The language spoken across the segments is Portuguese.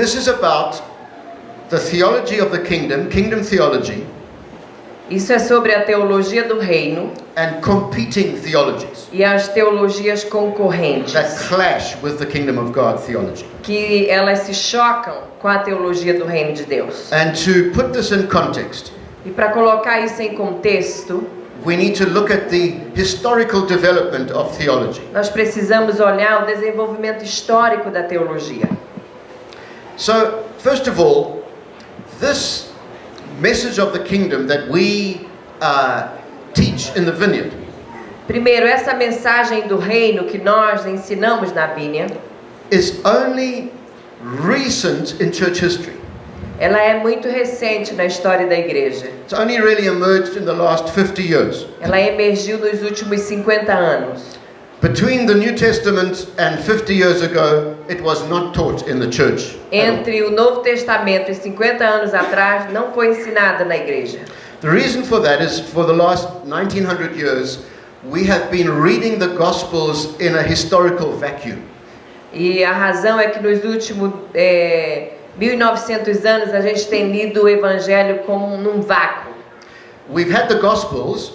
this is about the theology of the kingdom theology, Isso é sobre a teologia do reino and competing theologies e as teologias concorrentes, that clash with the kingdom of God theology. que elas se chocam com a teologia do reino de Deus. And to put this in context, E para colocar isso em contexto, we need to look at the historical development of theology. nós precisamos olhar o desenvolvimento histórico da teologia. So, first of all, this message of the kingdom that we teach in the vineyard Primeiro, essa mensagem do reino que nós ensinamos na Vinha, is only recent in church history. ela é muito recente na história da igreja. It's only really emerged in the last 50 years. Ela emergiu nos últimos 50 anos. Between the New Testament and 50 years ago, it was not taught in the church. Entre o Novo Testamento e 50 anos atrás, não foi ensinada na igreja. The reason for that is for the last 1900 years, we have been reading the Gospels in a historical vacuum. E a razão é que nos últimos 1900 anos a gente tem lido o Evangelho como num vácuo. We've had the Gospels,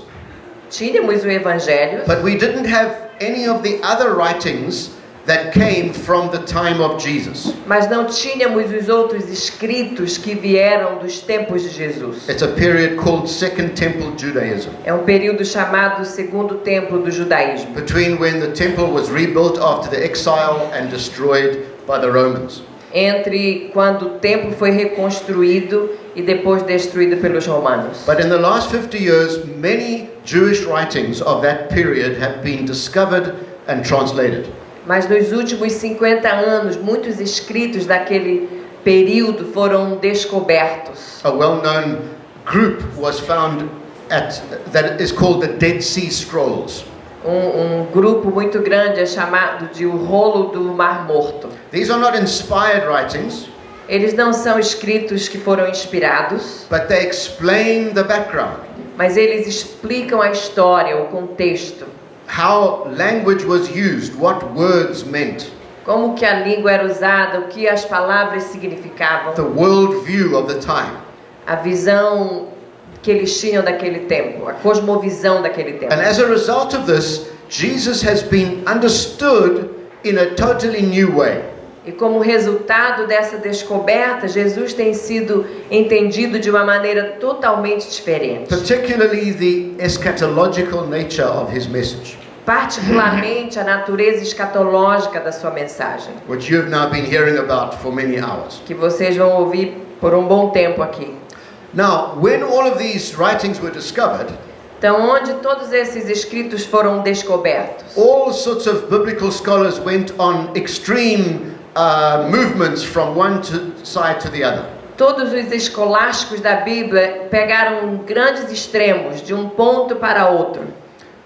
Tínhamos o Evangelho, but we didn't have any of the other writings that came from the time of Jesus. mas não tínhamos os outros escritos que vieram dos tempos de Jesus. It's a period called Second Temple Judaism, É um período chamado Segundo Templo do Judaísmo, between when the temple was rebuilt after the exile and destroyed by the Romans. entre quando o templo foi reconstruído e depois destruído pelos romanos. But in the last 50 years, many Jewish writings of that period have been discovered and translated. Mas nos últimos 50 anos, muitos escritos daquele período foram descobertos. A well-known group was found that is called the Dead Sea Scrolls. Grupo muito grande é chamado de o Rolo do Mar Morto. These are not inspired writings, Eles não são escritos que foram inspirados, but they explain the background, mas eles explicam a história, o contexto, how language was used, what words meant, como que a língua era usada, o que as palavras significavam, the worldview of the time. a visão que eles tinham daquele tempo, a cosmovisão daquele tempo. And as a result of this, Jesus has been understood in a totally new way. E como resultado dessa descoberta, Jesus tem sido entendido de uma maneira totalmente diferente. Particularly the eschatological nature of his message, Particularmente a natureza escatológica da sua mensagem, which you have now been hearing about for many hours. que vocês vão ouvir por um bom tempo aqui. Now, when all of these writings were discovered, Então, onde todos esses escritos foram descobertos? all sorts of biblical scholars went on extreme movements from one side to the other. Todos os escolásticos da Bíblia pegaram grandes extremos, de um ponto para outro.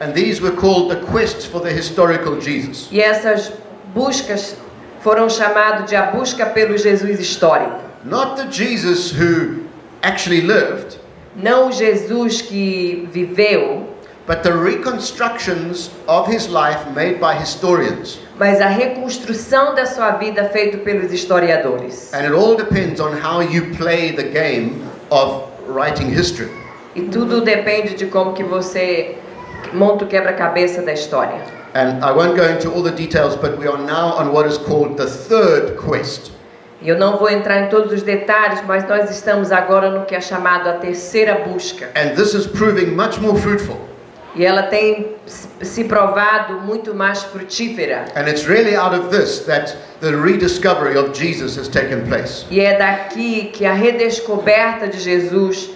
And these were called the quest for the historical Jesus. E essas buscas foram chamadas de a busca pelo Jesus histórico. Not the Jesus who actually lived, Não o Jesus que viveu, but the reconstructions of his life made by historians. mas a reconstrução da sua vida feita pelos historiadores. And it all depends on how you play the game of writing history. E tudo depende de como que você monta o quebra-cabeça da história. And I won't go into all the details, but we are now on what is called the third quest. E eu não vou entrar em todos os detalhes, mas nós estamos agora no que é chamado a terceira busca. And this is proving much more fruitful. E ela tem se provado muito mais frutífera. And it's really out of this that the rediscovery of Jesus has taken place. E é daqui que a redescoberta de Jesus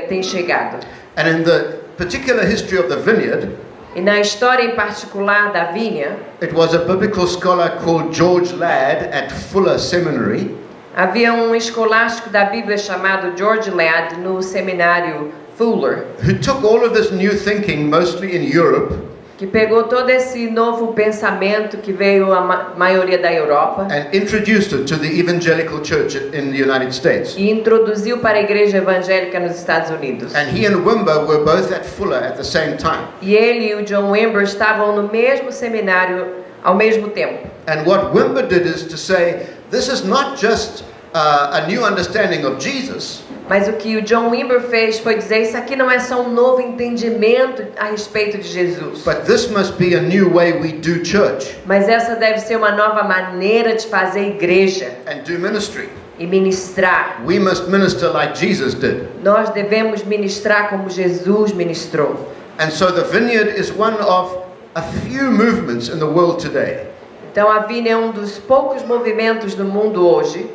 tem chegado. And in the particular history of the vineyard, E na história em particular da vinha, it was a biblical scholar called George Ladd at Fuller Seminary havia um escolástico da Bíblia chamado George Ladd no seminário Fuller, who took all of this new thinking, mostly in Europe, que pegou todo esse novo pensamento que veio a maioria da Europa and introduced it to the evangelical church in the United States. e introduziu para a igreja evangélica nos Estados Unidos. And he and Wimber were both at Fuller at the same time. E ele e o John Wimber estavam no mesmo seminário ao mesmo tempo. And what Wimber did is to say, this is not just a new understanding of Jesus, Mas o que o John Wimber fez foi dizer: isso aqui não é só um novo entendimento a respeito de Jesus, but this must be a new way we do church mas essa deve ser uma nova maneira de fazer igreja and do ministry. e ministrar. We must minister like Jesus did. Nós devemos ministrar como Jesus ministrou. And so the Vineyard is one of a few movements in the world today Então a Vine é um dos poucos movimentos do mundo hoje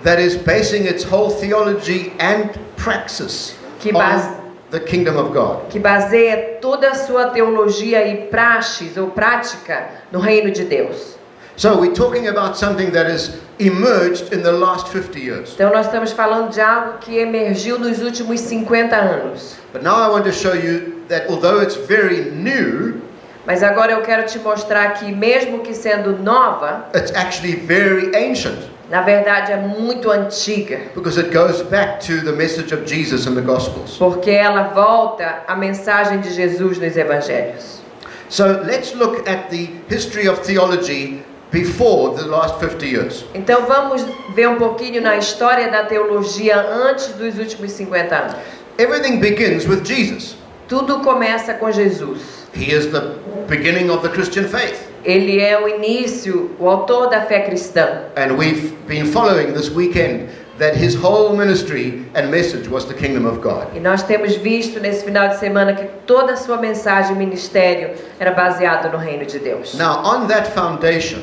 that is basing its whole theology and praxis Que base- on the kingdom of God. que baseia toda a sua teologia e praxis ou prática no reino de Deus. So we're talking about something that has emerged in the last 50 years. Então nós estamos falando de algo que emergiu nos últimos 50 anos. But now I want to show you that although it's very new, Mas agora eu quero te mostrar que mesmo que sendo nova, it's actually very ancient na verdade é muito antiga, because it goes back to the message of Jesus in the Gospels. porque ela volta à mensagem de Jesus nos evangelhos. So let's look at the history of theology before the last 50 years. Então vamos ver um pouquinho na história da teologia antes dos últimos 50 anos. Everything begins with Jesus. Tudo começa com Jesus. He is the beginning of the Christian faith. Ele é o início, o autor da fé cristã. And we've been following this weekend that his whole ministry and message was the kingdom of God. E nós temos visto nesse final de semana que toda a sua mensagem e ministério era baseado no reino de Deus. Now, on that foundation,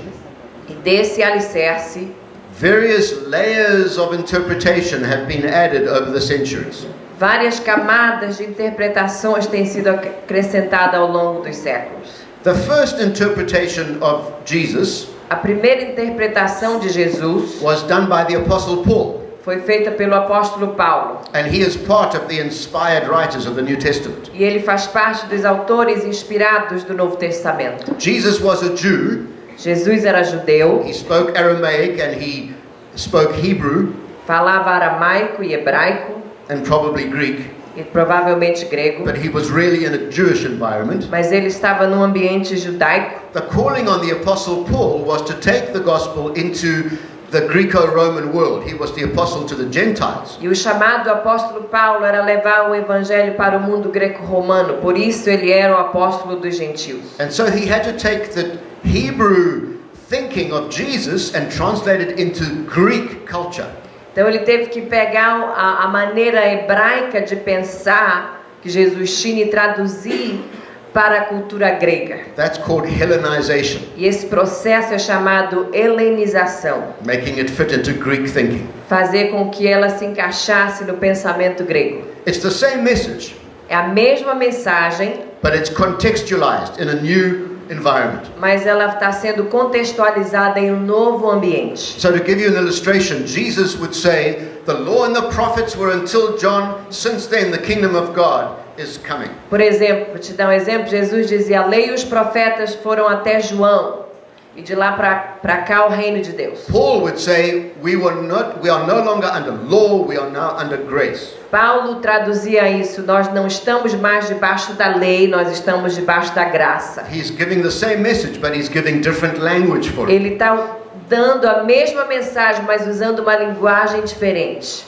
E desse alicerce, various layers of interpretation have been added over the centuries. várias camadas de interpretações têm sido acrescentadas ao longo dos séculos. The first interpretation of Jesus A primeira interpretação de Jesus was done by the Apostle Paul, foi feita pelo apóstolo Paulo. and he is part of the inspired writers of the New Testament. E ele faz parte dos autores inspirados do Novo Testamento. Jesus was a Jew. Jesus era judeu, He spoke Aramaic and he spoke Hebrew falava aramaico e hebraico, and probably Greek, e provavelmente grego, but he was really in a Jewish environment. mas ele estava num ambiente judaico. The calling on the Apostle Paul was to take the gospel into the Greco-Roman world. He was the apostle to the Gentiles. E o chamado do apóstolo Paulo era levar o evangelho para o mundo greco-romano, por isso ele era o apóstolo dos gentios. And so he had to take the Hebrew thinking of Jesus and translate it into Greek culture. Então ele teve que pegar a maneira hebraica de pensar que Jesus tinha e traduzir para a cultura grega. That's called Hellenization, E esse processo é chamado helenização, making it fit into Greek thinking. fazer com que ela se encaixasse no pensamento grego. It's the same message, É a mesma mensagem, but it's contextualized in a new environment. mas ela está sendo contextualizada em um novo ambiente. So to give you an illustration, Jesus would say, the law and the prophets were until John, since then the kingdom of God is coming. Por exemplo, vou te dar um exemplo, Jesus dizia: a lei e os profetas foram até João, e de lá para cá o reino de Deus. Paul would say, we are no longer under law, we are now under grace. Paulo traduzia isso: nós não estamos mais debaixo da lei, nós estamos debaixo da graça. He's giving the same message, but he's giving different language for it. Ele está dando a mesma mensagem, mas usando uma linguagem diferente.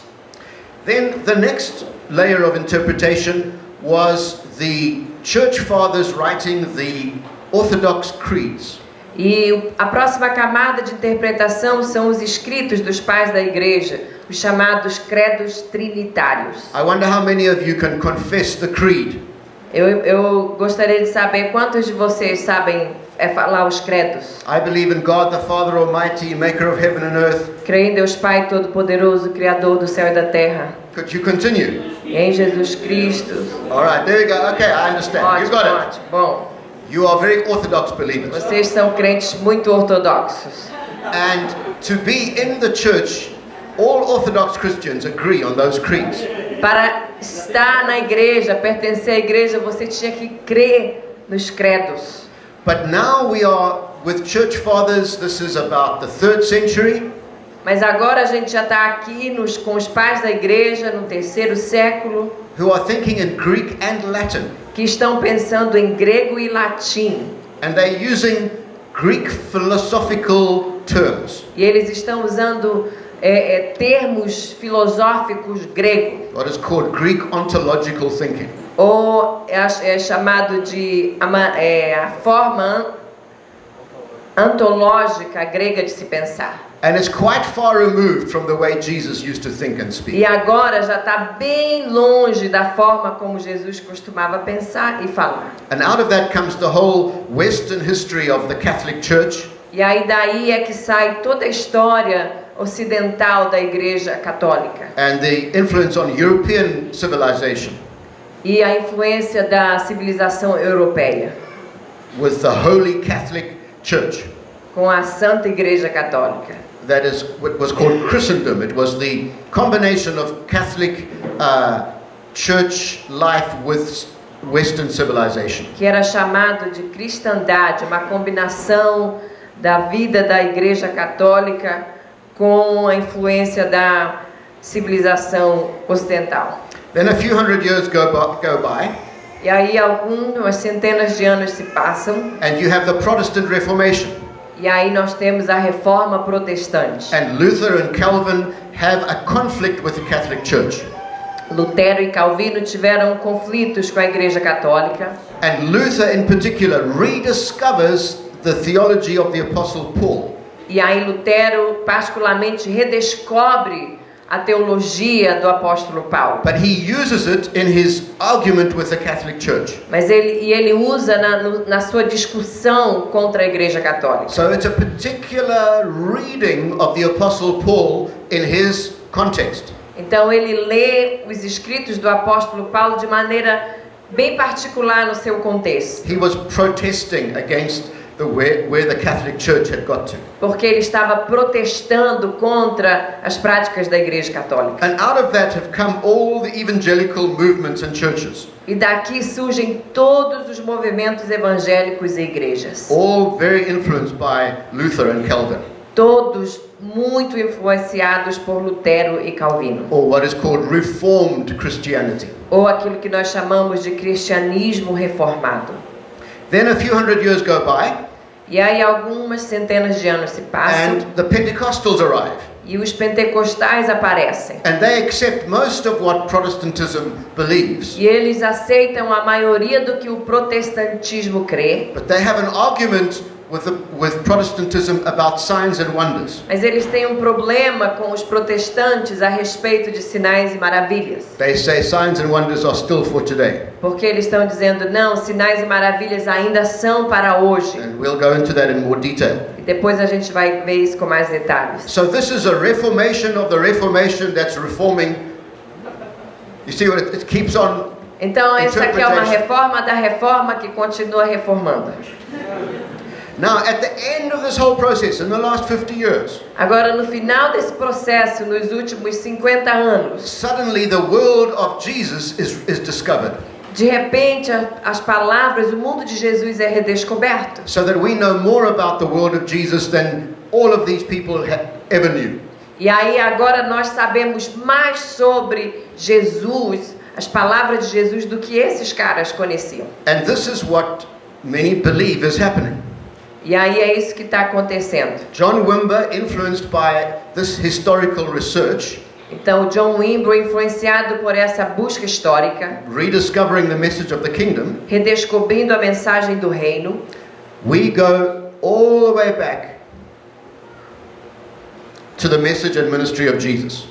Then the next layer of interpretation was the church fathers writing the Orthodox creeds. E a próxima camada de interpretação são os escritos dos pais da igreja, os chamados credos trinitários. I wonder how many of you can confess the creed. Eu gostaria de saber quantos de vocês sabem falar os credos. I believe in God the Father Almighty, maker of heaven and earth. Creio em Deus Pai Todo-Poderoso, Criador do céu e da terra. Could you continue? E em Jesus Cristo. All right, there you go. Okay, I understand. You Ótimo, got it. ótimo. Bom, You are very orthodox believers. vocês são crentes muito ortodoxos. And to be in the church, all Orthodox Christians agree on those creeds. Para estar na igreja, pertencer à igreja, você tinha que crer nos credos. But now we are with church fathers. This is about the 3rd century. Mas agora a gente já está aqui com os pais da igreja no 3º século, Who are thinking in Greek and Latin. que estão pensando em grego e latim. And they're using Greek philosophical terms. E eles estão usando termos filosóficos gregos, What is called Greek ontological thinking. ou é chamado de a forma antológica grega de se pensar. And it's quite far removed from the way Jesus used to think and speak. E agora já está bem longe da forma como Jesus costumava pensar e falar. And out of that comes the whole Western history of the Catholic Church. E aí daí é que sai toda a história ocidental da Igreja Católica. And the influence on European civilization E a influência da civilização europeia, with the Holy Catholic Church. com a Santa Igreja Católica. That is what was called Christendom. It was the combination of Catholic church life with Western civilization. Que era chamado de cristandade, uma combinação da vida da Igreja Católica com a influência da civilização ocidental. Then a few hundred years go by, E aí algumas centenas de anos se passam, and you have the Protestant Reformation. e aí nós temos a Reforma Protestante. And Luther and Calvin have a conflict with the Catholic Church. Lutero e Calvino tiveram conflitos com a Igreja Católica. And Luther in particular rediscovers the theology of the Apostle Paul. E aí Lutero particularmente redescobre a teologia do apóstolo Paulo. But he uses it in his argument with the Catholic Church. Mas ele usa na sua discussão contra a Igreja Católica. So it's a particular reading of the Apostle Paul in his context. Então ele lê os escritos do apóstolo Paulo de maneira bem particular no seu contexto. He was protesting against where the Catholic Church had got to. Porque ele estava protestando contra as práticas da Igreja Católica. And out of that have come all the evangelical movements and churches. E daqui surgem todos os movimentos evangélicos e igrejas. All very influenced by Luther and Calvin. Todos muito influenciados por Lutero e Calvino. Or what is called Reformed Christianity. Ou aquilo que nós chamamos de cristianismo reformado. Then a few hundred years go by. E aí algumas centenas de anos se passam. And the Pentecostals arrive. E os pentecostais aparecem. And they accept most of what Protestantism believes. E eles aceitam a maioria do que o protestantismo crê. But they have an argument with Protestantism about signs and wonders. Mas eles têm um problema com os protestantes a respeito de sinais e maravilhas. They say signs and wonders are still for today. Porque eles estão dizendo, não, sinais e maravilhas ainda são para hoje. And we'll go into that in more detail. E depois a gente vai ver isso com mais detalhes. So this is a reformation of the Reformation that's reforming. You see what it keeps on. Então essa aqui é uma reforma da reforma que continua reformando. Now, at the end of this whole process, in the last 50 years, agora no final desse processo, nos últimos 50 anos, suddenly the world of Jesus is discovered. De repente, as palavras, o mundo de Jesus é redescoberto. So that we know more about the world of Jesus than all of these people ever knew. E aí agora nós sabemos mais sobre Jesus, as palavras de Jesus, do que esses caras conheciam. And this is what many believe is happening. E aí é isso que está acontecendo. John Wimber, influenced by this historical research, então John Wimber, influenciado por essa busca histórica, rediscovering the message of the kingdom, redescobrindo a mensagem do reino, we go all the way back to the message and ministry of Jesus.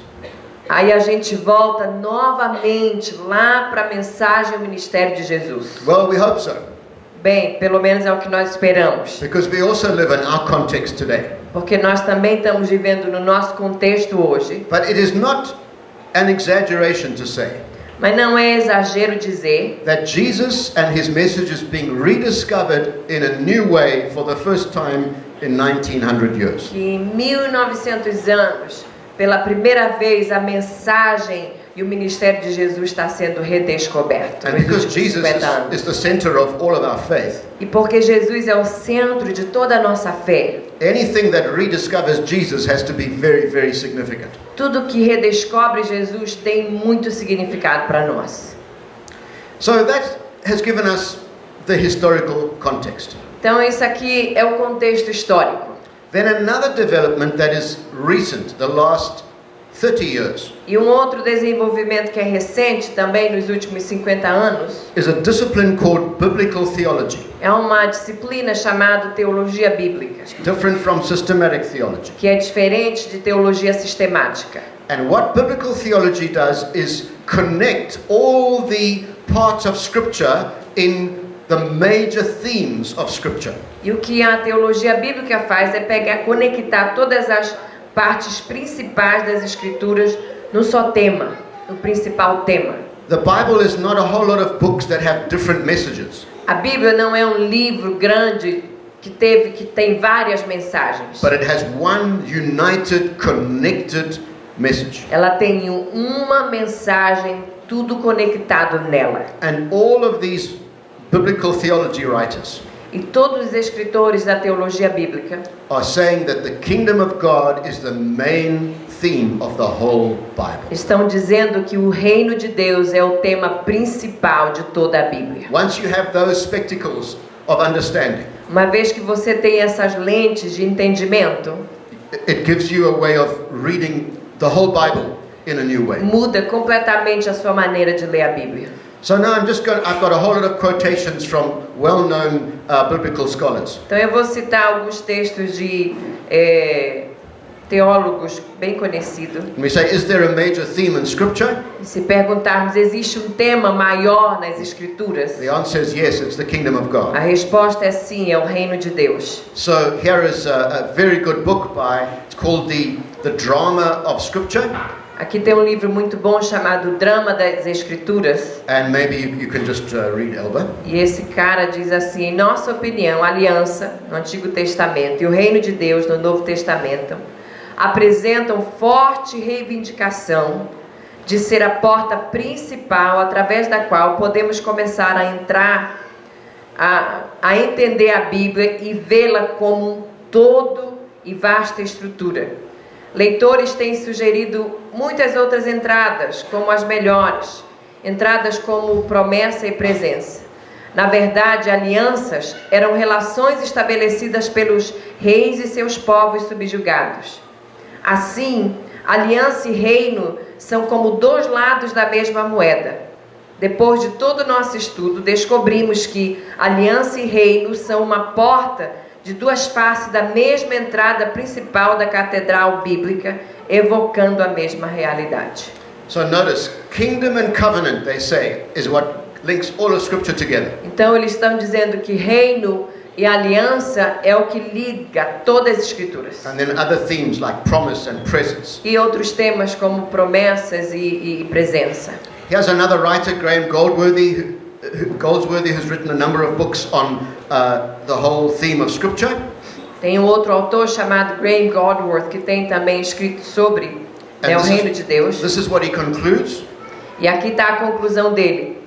Aí a gente volta novamente lá para a mensagem e o ministério de Jesus. Well, we hope so. Bem, pelo menos é o que nós esperamos. Because we also live in our context today. Porque nós também estamos vivendo no nosso contexto hoje. But it is not an exaggeration to say. Mas não é exagero dizer that Jesus and his message is being rediscovered in a new way for the first time in 1900 years. que em 1900 anos, pela primeira vez, a mensagem e o ministério de Jesus está sendo redescoberto. And because Jesus is the center of all of our faith. E porque Jesus é o centro de toda a nossa fé. Anything that rediscovers Jesus has to be very, very significant. Tudo que redescobre Jesus tem muito significado para nós. So that has given us the historical context. Então isso aqui é o contexto histórico. Then another development that is recent, the last 30 years, E um outro desenvolvimento que é recente, também nos últimos 50 anos, is a discipline called biblical theology, é uma disciplina chamada teologia bíblica, different from systematic theology. que é diferente de teologia sistemática. And what biblical theology does is connect all the parts of Scripture in the major themes of Scripture. E o que a teologia bíblica faz é conectar todas as partes principais das escrituras no só tema, no principal tema. The Bible is not a whole lot of books that have different messages, A Bíblia não é um livro grande que tem várias mensagens. but it has one united, connected message. Ela tem uma mensagem, tudo conectado nela. And all of these biblical theology writers E todos os escritores da teologia bíblica are saying that the kingdom of God is the main theme of the whole Bible. estão dizendo que o reino de Deus é o tema principal de toda a Bíblia. Once you have those spectacles of understanding, Uma vez que você tem essas lentes de entendimento, it gives you a way of reading the whole Bible in a new way. muda completamente a sua maneira de ler a Bíblia. So now I've got a whole lot of quotations from well-known biblical scholars. Então eu vou citar alguns textos de teólogos bem conhecidos. And we say, is there a major theme in Scripture? E se perguntarmos, existe um tema maior nas Escrituras? The answer is yes, it's the kingdom of A God. resposta é sim, é o reino de Deus. So here is a very good book it's called The Drama of Scripture. Aqui tem um livro muito bom chamado Drama das Escrituras. And maybe you can just read Elba. E esse cara diz assim: em nossa opinião, a aliança no Antigo Testamento e o reino de Deus no Novo Testamento apresentam forte reivindicação de ser a porta principal através da qual podemos começar a entrar, a entender a Bíblia e vê-la como um todo e vasta estrutura. Leitores têm sugerido muitas outras entradas, como as melhores, entradas como promessa e presença. Na verdade, alianças eram relações estabelecidas pelos reis e seus povos subjugados. Assim, aliança e reino são como dois lados da mesma moeda. Depois de todo o nosso estudo, descobrimos que aliança e reino são uma porta de duas faces da mesma entrada principal da catedral bíblica, evocando a mesma realidade. So notice, kingdom and covenant, they say, is what links all of Scripture together. Então eles estão dizendo que reino e aliança é o que liga todas as escrituras. And then other themes like promise and presence. E outros temas como promessas e presença. Here's another writer, Graham Goldsworthy, who's written a number of books on the whole theme of Scripture. Tem um outro autor chamado Graham Goldworth que tem também escrito sobre o reino de Deus. This is what he concludes. E aqui está a conclusão dele.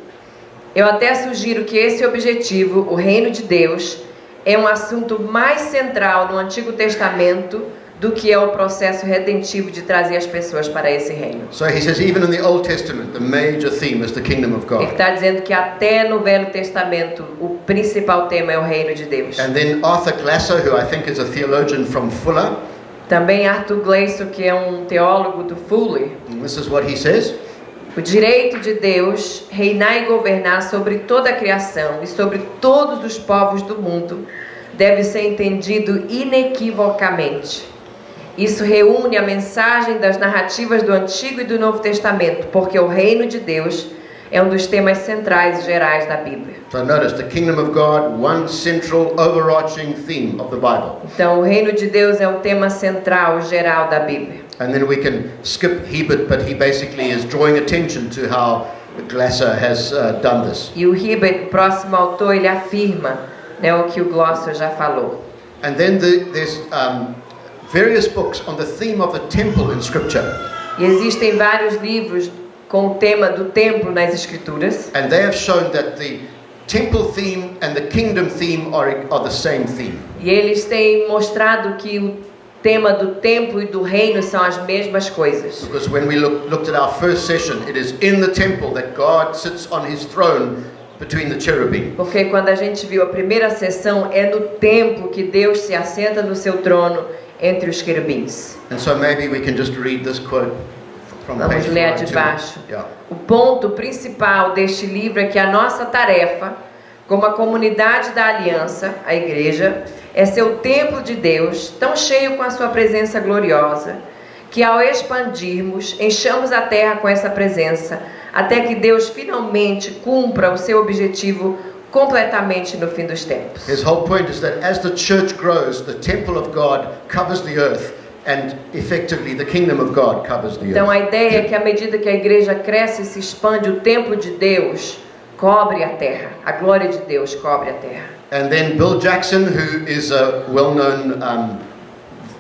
Eu até sugiro que esse objetivo, o reino de Deus, é um assunto mais central no Antigo Testamento do que é o processo redentivo de trazer as pessoas para esse reino. So he says even in the Old Testament, the major theme is the kingdom of Ele God. está dizendo que até no Velho Testamento o principal tema é o reino de Deus. And then Arthur Glasser, who I think is a theologian from Fuller, Também Arthur Glasser, que é um teólogo do Fuller, and this is what he says. o direito de Deus reinar e governar sobre toda a criação e sobre todos os povos do mundo deve ser entendido inequivocamente. Isso reúne a mensagem das narrativas do Antigo e do Novo Testamento, porque o reino de Deus é um dos temas centrais e gerais da Bíblia. So notice the kingdom of God, one central overarching theme of the Bible. Então, o reino de Deus é o tema central, geral da Bíblia. And then we can skip Hebert, but he basically is drawing attention to how Glasser has done this. E o Hibbert, próximo autor, ele afirma, o que o Glasser já falou. And then there's various books on the theme of the temple in Scripture. E existem vários livros com o tema do templo nas Escrituras. And they have shown that the temple theme and the kingdom theme are the same theme. E eles têm mostrado que o tema do templo e do reino são as mesmas coisas. Because when we looked at our first session, it is in the temple that God sits on his throne between the cherubim. Porque quando a gente viu a primeira sessão, é no templo que Deus se assenta no seu trono entre os querubins. And so maybe we can just read this quote from Vamos page ler 4 de baixo. Yeah. O ponto principal deste livro é que a nossa tarefa, como a comunidade da aliança, a igreja, é ser o templo de Deus, tão cheio com a sua presença gloriosa, que ao expandirmos, enchamos a terra com essa presença, até que Deus finalmente cumpra o seu objetivo completamente no fim dos tempos. His whole point is that as the church grows, the temple of God covers the earth, and effectively the kingdom of God covers the Então a earth. ideia é que à medida que a igreja cresce e se expande, o templo de Deus cobre a terra, a glória de Deus cobre a terra. And then Bill Jackson, who is a well-known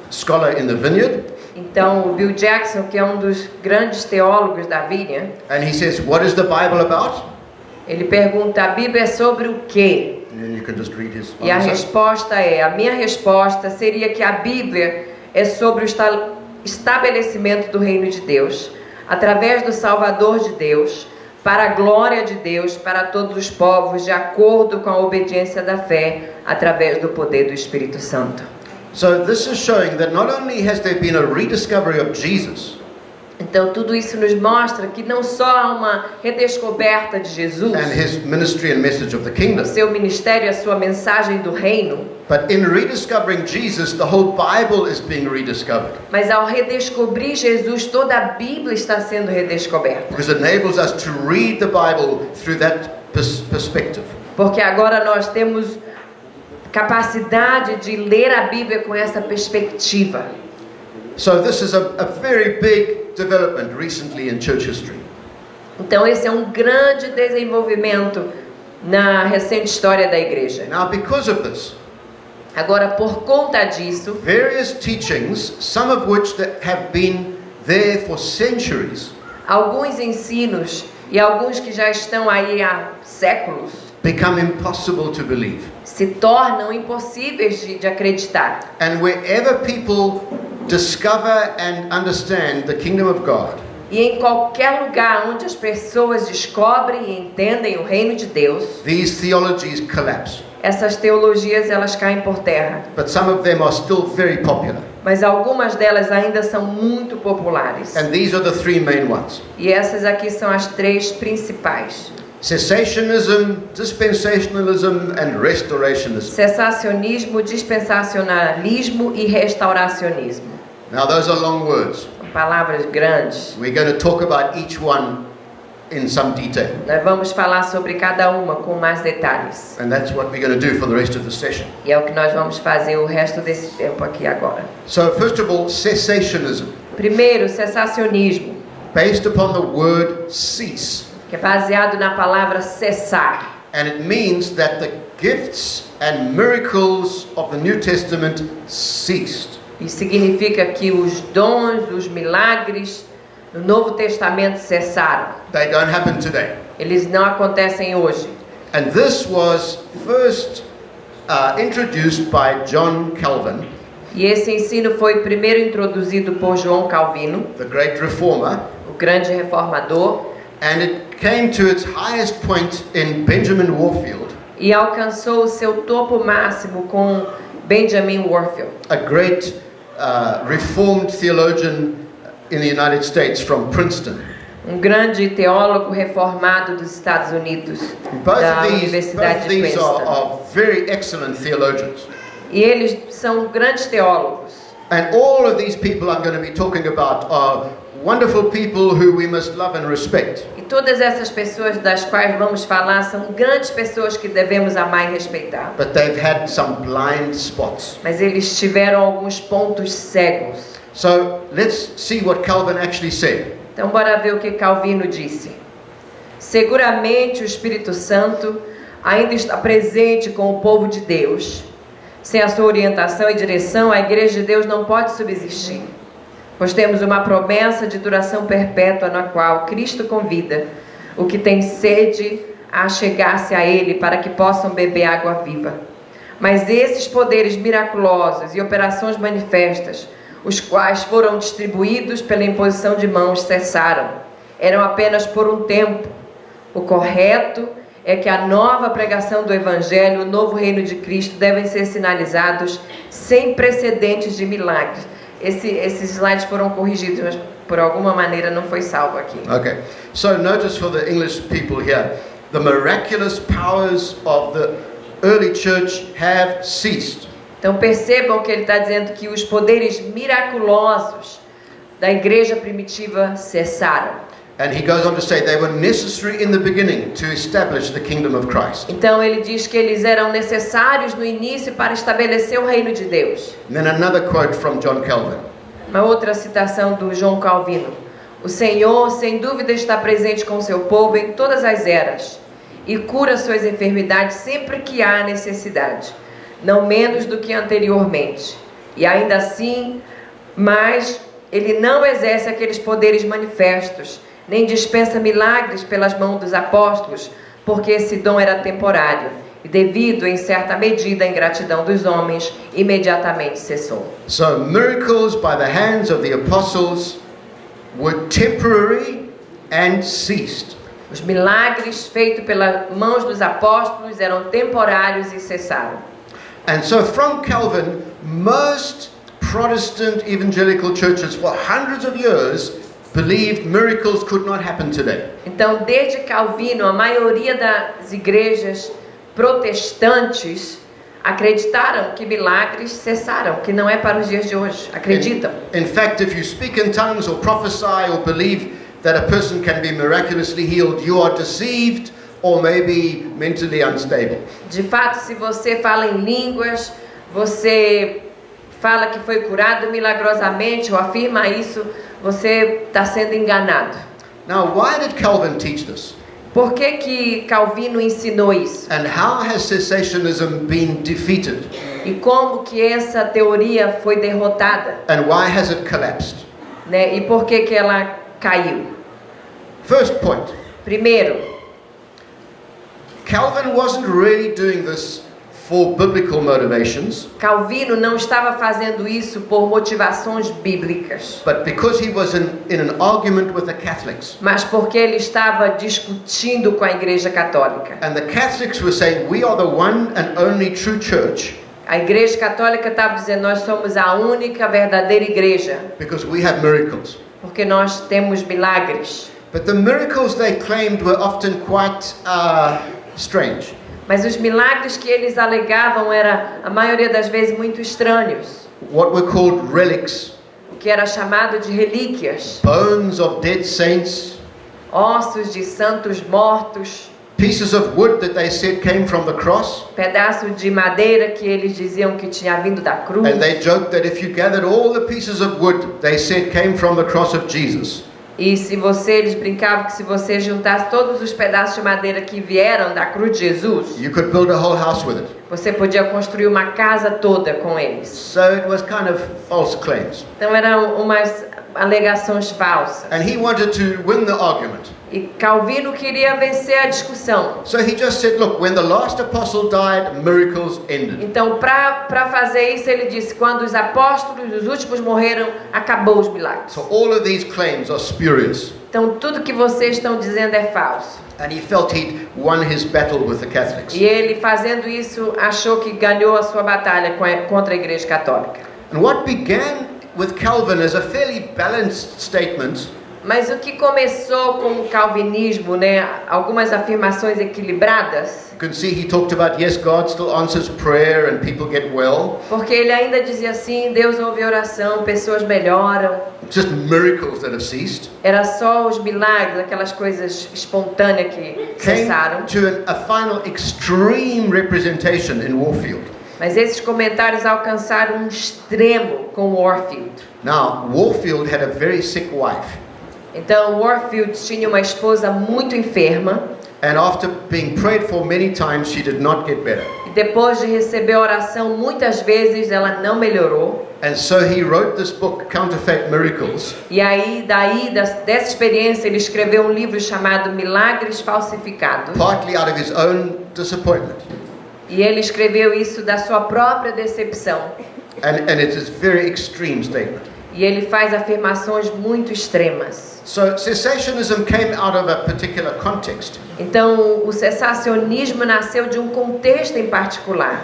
scholar in the vineyard, Então o Bill Jackson, que é um dos grandes teólogos da Vineyard, and he says, what is the Bible about? ele pergunta: a Bíblia é sobre o quê? And then you can just read his E a answer. resposta é, a minha resposta seria que a Bíblia é sobre o estabelecimento do reino de Deus, através do Salvador de Deus, para a glória de Deus, para todos os povos, de acordo com a obediência da fé, através do poder do Espírito Santo. So this is showing that not only has there been a rediscovery of Jesus, Então tudo isso nos mostra que não só há uma redescoberta de Jesus, and his ministry and message of the kingdom, seu ministério e a sua mensagem do reino, but in rediscovering Jesus, the whole Bible is being rediscovered, mas ao redescobrir Jesus, toda a Bíblia está sendo redescoberta. because it enables us to read the Bible through that perspective. Porque agora nós temos capacidade de ler a Bíblia com essa perspectiva. So this is a very big development recently in church history. Então esse é um grande desenvolvimento na recente história da igreja. Now, because of this, Agora, por conta disso, various teachings, some of which that have been there for centuries, alguns ensinos e alguns que já estão aí há séculos become impossible to believe. se tornam impossíveis de acreditar. And wherever people discover and understand the kingdom of God, E em qualquer lugar onde as pessoas descobrem e entendem o reino de Deus, these theologies collapse. essas teologias elas caem por terra. But some of them are still very popular. Mas algumas delas ainda são muito populares. And these are the three main ones: E essas aqui são as três principais: cessationism, dispensationalism, and restorationism. cessacionismo, dispensacionalismo e restauracionismo. Now, those are long words. São palavras grandes. We're going to talk about each one in some detail. Nós vamos falar sobre cada uma com mais detalhes. And that's what we're going to do for the rest of the session. E é o que nós vamos fazer o resto desse tempo aqui agora. So, first of all, cessationism, Primeiro, cessacionismo, based upon the word cease. que é baseado na palavra cessar. And it means that the gifts and miracles of the New Testament ceased. E significa que os dons, os milagres no Novo Testamento cessaram. They don't happen today. Eles não acontecem hoje. And this was first introduced by John Calvin, E esse ensino foi primeiro introduzido por João Calvino, the great reformer, o grande reformador, and it came to its highest point in Benjamin Warfield, e alcançou o seu topo máximo com Benjamin Warfield, a great reformed theologian in the United States from Princeton. grande teólogo reformado dos Estados Unidos, Both da of these Universidade de Princeton. are very excellent theologians. E eles são grandes teólogos. And all of these people I'm going to be talking about are wonderful people who we must love and respect. E todas essas pessoas das quais vamos falar são grandes pessoas que devemos amar e respeitar. But they've had some blind spots. Mas eles tiveram alguns pontos cegos. So let's see what Calvin actually said. Então bora ver o que Calvino disse. Seguramente o Espírito Santo ainda está presente com o povo de Deus. Sem a sua orientação e direção, a Igreja de Deus não pode subsistir. Pois temos uma promessa de duração perpétua na qual Cristo convida o que tem sede a chegar-se a Ele para que possam beber água viva. Mas esses poderes miraculosos e operações manifestas, os quais foram distribuídos pela imposição de mãos, cessaram. Eram apenas por um tempo. O correto é que a nova pregação do Evangelho, o novo reino de Cristo, devem ser sinalizados sem precedentes de milagres. Esses slides foram corrigidos, mas por alguma maneira não foi salvo aqui. Okay, so notice for the English people here, the miraculous powers of the early church have ceased. Então percebam que ele está dizendo que os poderes miraculosos da igreja primitiva cessaram. And he goes on to say they were necessary in the beginning to establish the kingdom of Christ. Então ele diz que eles eram necessários no início para estabelecer o reino de Deus. And then another quote from John Calvin. Uma outra citação do João Calvino. O Senhor, sem dúvida, está presente com seu povo em todas as eras e cura suas enfermidades sempre que há necessidade, não menos do que anteriormente. E ainda assim, mas ele não exerce aqueles poderes manifestos, nem dispensa milagres pelas mãos dos apóstolos, porque esse dom era temporário, e devido, em certa medida, à ingratidão dos homens, imediatamente cessou. So miracles by the hands of the apostles were temporary and ceased. Os milagres feitos pelas mãos dos apóstolos eram temporários e cessaram. And so from Calvin, most Protestant evangelical churches for hundreds of years believed miracles could not happen today. Então, desde Calvino, a maioria das igrejas protestantes acreditaram que milagres cessaram, que não é para os dias de hoje. Acreditam. In fact, if you speak in tongues or prophesy or believe that a person can be miraculously healed, you are deceived or maybe mentally unstable. De fato, se você fala em línguas, você fala que foi curado milagrosamente ou afirma isso, você está sendo enganado. Now, why did Calvin teach this? Por que Calvino ensinou isso? And how has cessationism been defeated? E como que essa teoria foi derrotada? And why has it collapsed? Né? E por que ela caiu? First point, Primeiro, Calvin wasn't really doing this for biblical motivations, Calvino não estava fazendo isso por motivações bíblicas, but because he was in an argument with the Catholics. mas porque ele estava discutindo com a Igreja Católica. And the Catholics were saying, we are the one and only true church A Igreja Católica estava dizendo, nós somos a única verdadeira igreja, because we have miracles. porque nós temos milagres. But the miracles they claimed were often quite strange. Mas os milagres que eles alegavam eram, a maioria das vezes, muito estranhos. What were called relics, O que era chamado de relíquias. bones of dead saints, Ossos de santos mortos. pieces of wood that they said came from the cross. Pedaço de madeira que eles diziam que tinha vindo da cruz. And they joked that if you gathered all the pieces of wood they said came from the cross of Jesus, E eles brincavam que se você juntasse todos os pedaços de madeira que vieram da cruz de Jesus, you could build a whole house with it. você podia construir uma casa toda com eles. So it was kind of false claims. Então eram umas alegações falsas. And he wanted to win the argument. E Calvino queria vencer a discussão. So he just said, look, when the last apostle died, miracles ended. Então, para fazer isso, ele disse: quando os apóstolos, os últimos, morreram, acabou os milagres. So all of these claims are spurious. Então, tudo que vocês estão dizendo é falso. And he felt he'd won his battle with the Catholics. E ele, fazendo isso, achou que ganhou a sua batalha contra a Igreja Católica. And what began with Calvin as a fairly balanced statement Mas o que começou com o calvinismo, né, algumas afirmações equilibradas, you can see he talked about, yes, God still answers prayer and people get well. porque ele ainda dizia assim: Deus ouve oração, pessoas melhoram. Just miracles that have ceased. Era só os milagres, aquelas coisas espontâneas que Came cessaram. to a final extreme representation in Warfield. Mas esses comentários alcançaram um extremo com Warfield. Now, Warfield had a very sick wife. Então, Warfield tinha uma esposa muito enferma. And after being prayed for many times, she did not get better. E depois de receber oração muitas vezes, ela não melhorou. And so he wrote this book, Counterfeit Miracles. E aí, dessa experiência, ele escreveu um livro chamado Milagres Falsificados. Partly out of his own disappointment. E ele escreveu isso da sua própria decepção. And it is a very extreme statement. E ele faz afirmações muito extremas. So cessationism came out of a particular context. Então, o cessacionismo nasceu de um contexto em particular.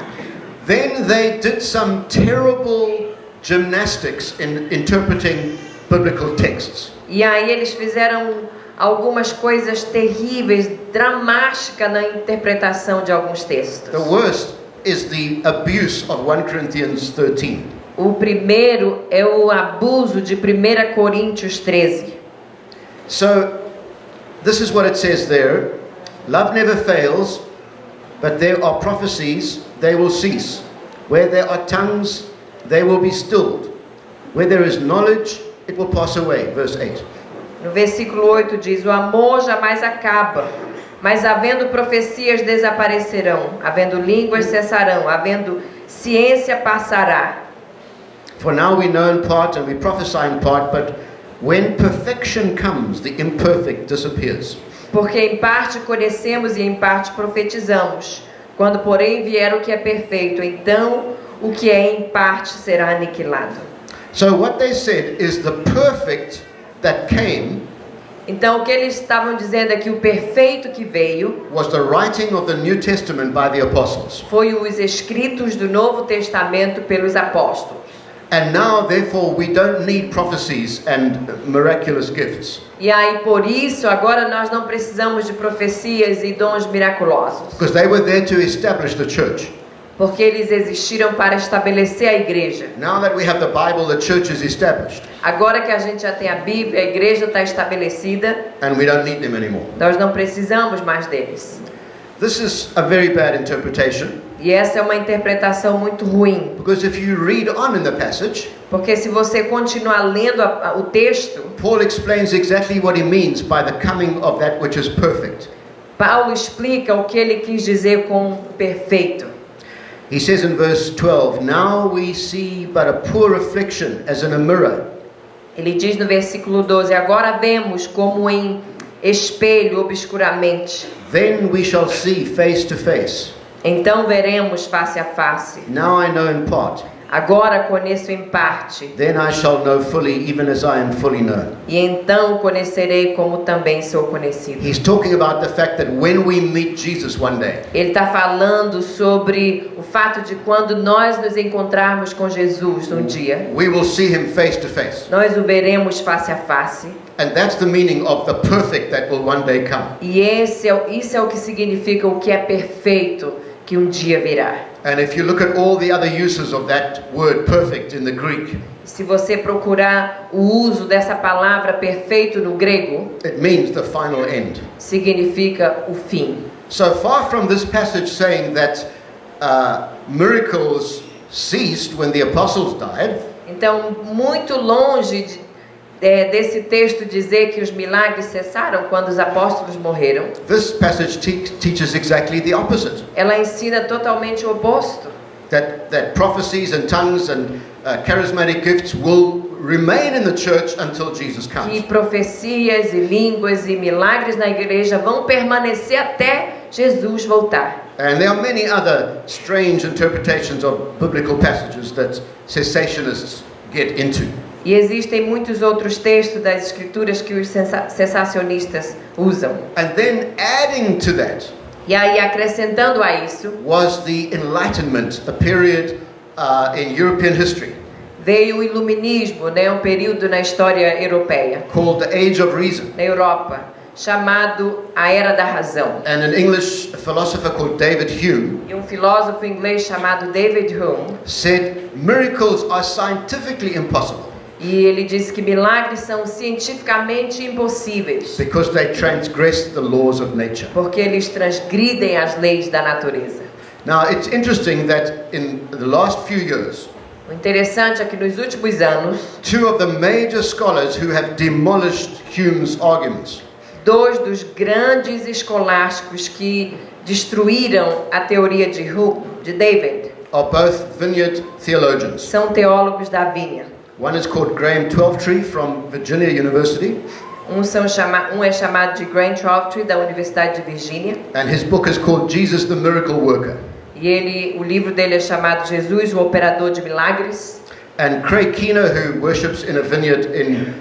Then they did some terrible gymnastics in interpreting biblical texts. E aí eles fizeram algumas coisas terríveis, dramáticas na interpretação de alguns textos. The worst is the abuse of 1 Corinthians 13. O primeiro é o abuso de 1 Coríntios 13. So, this is what it says there. Love never fails, but there are prophecies, they will cease. Where there are tongues, they will be stilled. Where there is knowledge, it will pass away. Verse 8. No versículo 8 diz: o amor jamais acaba, mas havendo profecias desaparecerão, havendo línguas cessarão, havendo ciência passará. For now we know in part and we prophesy in part, but when perfection comes, the imperfect disappears. Porque em parte conhecemos e em parte profetizamos. Quando, porém, vier o que é perfeito, então o que é em parte será aniquilado. So what they said is the perfect that came Então o que eles estavam dizendo é que o perfeito que veio was the writing of the New Testament by the apostles. foi os escritos do Novo Testamento pelos apóstolos. And now, therefore, we don't need prophecies and miraculous gifts. E aí, por isso, agora nós não precisamos de profecias e dons miraculosos. Because they were there to establish the church. Porque eles existiram para estabelecer a igreja. Now that we have the Bible, the church is established. Agora que a gente já tem a Bíblia, a igreja está estabelecida. And we don't need them anymore. Nós não precisamos mais deles. This is a very bad interpretation. E essa é uma interpretação muito ruim. Because if you read on in the passage, Porque se você continuar lendo o texto, Paul explains exactly what he means by the coming of that which is perfect. Paulo explica o que ele quis dizer com perfeito. He says in verse 12, now we see but a poor reflection as in a mirror. Ele diz no versículo 12, agora vemos como em espelho obscuramente. Then we shall see face to face. Então veremos face a face. Now I know in part. Agora conheço em parte. Then I shall know fully, even as I am fully known. E então conhecerei como também sou conhecido. He's talking about the fact that when we meet Jesus one day, Ele está falando sobre o fato de quando nós nos encontrarmos com Jesus um dia, we will see him face to face. nós o veremos face a face. And that's the meaning of the perfect that will one day come. E isso é o que significa o que é perfeito que um dia virá. And if you look at all the other uses of that word perfect in the Greek, Se você procurar o uso dessa palavra perfeito no grego, it means the final end. significa o fim. So far from this passage saying that miracles ceased when the apostles died, Então, muito longe desse texto dizer que os milagres cessaram quando os apóstolos morreram, this passage teaches exactly the opposite. ela ensina totalmente o oposto. That prophecies and tongues and charismatic gifts will remain in the church until Jesus Que comes. profecias e línguas e milagres na igreja vão permanecer até Jesus voltar. And there are many other strange interpretations of biblical passages that cessationists get into. E existem muitos outros textos das escrituras que os cessacionistas usam. And then adding to that E aí, acrescentando a isso, was the Enlightenment, a period in European history veio o iluminismo, um período na história europeia, called the Age of Reason. na Europa, chamado a Era da Razão. And an English philosopher called David Hume E um filósofo inglês chamado David Hume, said miracles are scientifically impossible e ele disse que milagres são cientificamente impossíveis, because they transgress the laws of nature. porque eles transgridem as leis da natureza. Now it's interesting that in the last few years, O interessante é que nos últimos anos, two of the major scholars who have demolished Hume's arguments, dois dos grandes escolásticos que destruíram a teoria de Hume, de David, are both Vineyard theologians. são teólogos da vinha. One is called Graham Twelftree from Virginia University, Um é chamado de Graham Twelftree da Universidade de Virgínia, and his book is called Jesus the Miracle Worker. e o livro dele é chamado Jesus, o Operador de Milagres. And Craig Keener, who worships in a vineyard in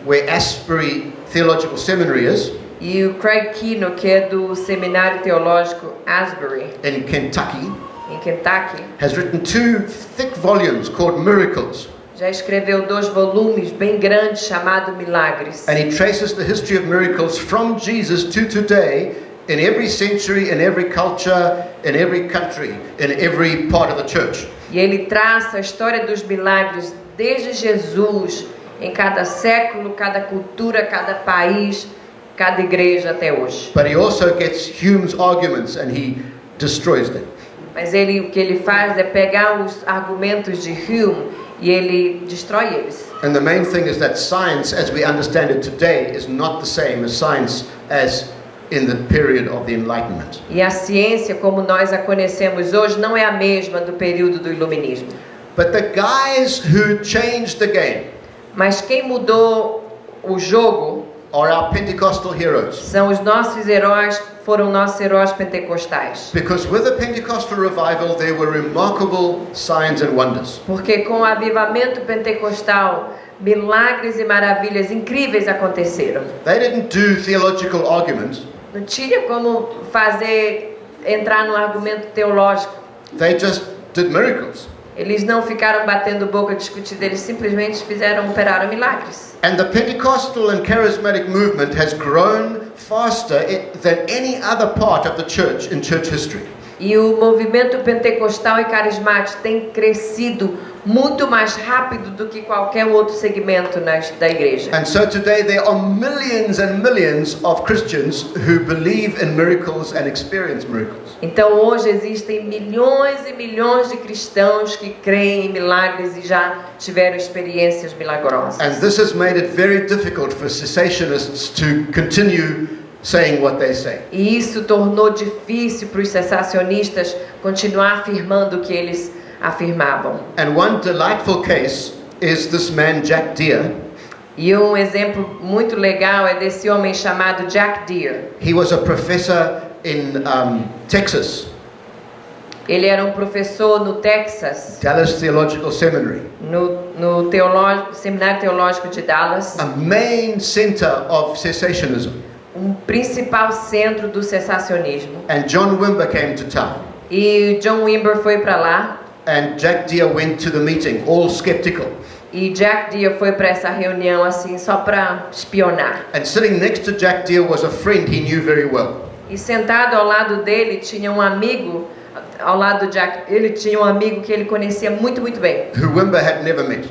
where Asbury Theological Seminary is, E o Craig Kino, que é do Seminário Teológico Asbury, in Kentucky, em Kentucky, has written 2 thick volumes called Miracles. já escreveu 2 volumes bem grandes chamados Milagres. And he traces the history of miracles from Jesus to today in every century, in every culture, in every country, in every part of the church. E ele traça a história dos milagres desde Jesus, em cada século, cada cultura, cada país, cada igreja até hoje. But he also gets Hume's arguments and he destroys them. Mas o que ele faz é pegar os argumentos de Hume e ele destrói eles. And the main thing is that science, as we understand it today, is not the same as science as in the period of the Enlightenment. E a ciência, como nós a conhecemos hoje, não é a mesma do período do Iluminismo. But the guys who changed the game Mas quem mudou o jogo are our Pentecostal heroes. são os nossos heróis, foram nossos heróis pentecostais. Because with the Pentecostal revival, there were remarkable signs and wonders. Porque com o avivamento pentecostal, milagres e maravilhas incríveis aconteceram. They didn't do theological arguments. Não tinha como entrar no argumento teológico. They just did miracles. Eles não ficaram batendo boca discutindo, eles simplesmente operaram milagres. And the Pentecostal and charismatic movement has grown faster than any other part of the church in church history. E o movimento pentecostal e carismático tem crescido muito mais rápido do que qualquer outro segmento da igreja. And so today there are millions and millions of Christians who believe in miracles and experience miracles. Então hoje existem milhões e milhões de cristãos que creem em milagres e já tiveram experiências milagrosas. And this has made it very difficult for cessationists to continue saying what they say. E isso tornou difícil para os cessacionistas continuar afirmando o que eles afirmavam. And one delightful case is this man Jack Deere. E um exemplo muito legal é desse homem chamado Jack Deere. He was a professor in Texas, Ele era um professor no Texas, Dallas Theological Seminary, no Seminário Teológico de Dallas, a main center of cessationism. Principal centro do cessacionismo. And John Wimber came to town. E John Wimber foi para lá. And Jack Deere went to the meeting, all skeptical. E Jack Deere foi para essa reunião assim só para espionar. And sitting next to Jack Deere was a friend he knew very well. E sentado ao lado dele tinha um amigo, ao lado do Jack, ele tinha um amigo que ele conhecia muito bem, Who Wimber had never met.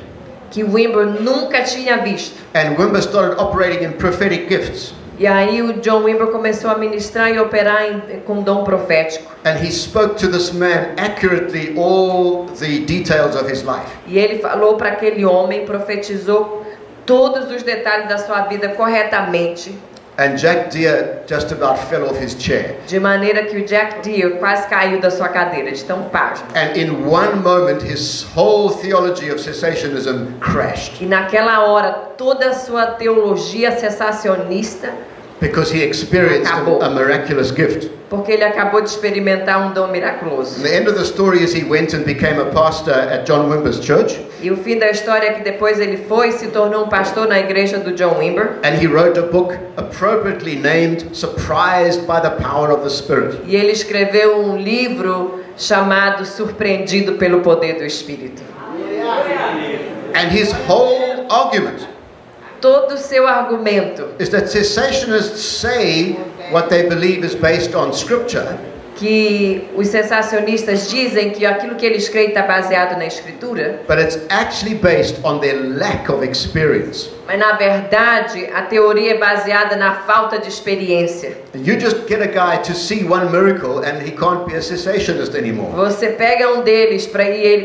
que Wimber nunca tinha visto. And Wimber started operating in prophetic gifts. E aí o John Wimber começou a ministrar e operar com dom profético. And he spoke to this man accurately all the details of his life. E ele falou para aquele homem, profetizou todos os detalhes da sua vida corretamente. And Jack Deere just about fell off his chair. De maneira que o Jack Deere quase caiu da sua cadeira, de tão pasmo. And in one moment his whole theology of cessationism crashed. E naquela hora toda a sua teologia cessacionista, Because he experienced a miraculous gift. porque ele acabou de experimentar um dom miraculoso. And the end of the story is he went and became a pastor at John Wimber's church. E o fim da história é que depois ele foi e se tornou um pastor na igreja do John Wimber. And he wrote a book appropriately named Surprised by the Power of the Spirit. E ele escreveu um livro chamado Surpreendido pelo Poder do Espírito. And his whole argument Todo o seu argumento is that cessationists say what they believe is based on scripture, que os sensacionistas dizem que aquilo que eles creem está baseado na Escritura, but it's actually based on their lack of experience. mas na verdade a teoria é baseada na falta de experiência. You just get a guy to see one miracle and he can't be a cessationist anymore. Você pega um deles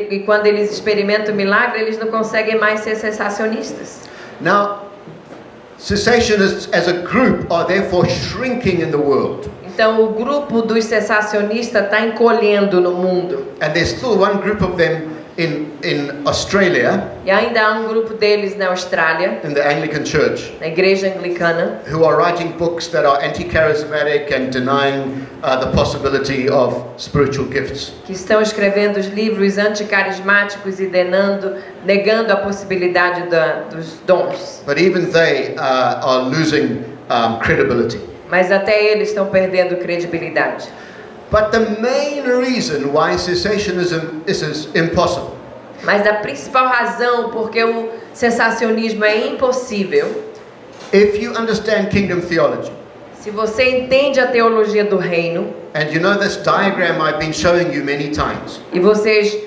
e quando eles experimentam o milagre, eles não conseguem mais ser sensacionistas. Now, cessationists as a group are therefore shrinking in the world. Então o grupo dos sensacionistas está encolhendo no mundo. And there's still one group of them in Australia, E ainda há um grupo deles na Austrália, in the Anglican Church, na igreja anglicana, who are writing books that are anti-charismatic and denying the possibility of spiritual gifts. que estão escrevendo os livros anticarismáticos e negando a possibilidade dos dons. But even they are losing credibility. Mas até eles estão perdendo credibilidade. But the main reason why cessationism is impossible Mas a principal razão porque o cessacionismo é impossível, if you understand kingdom theology, se você entende a teologia do reino, and you know this diagram I've been showing you many times, e vocês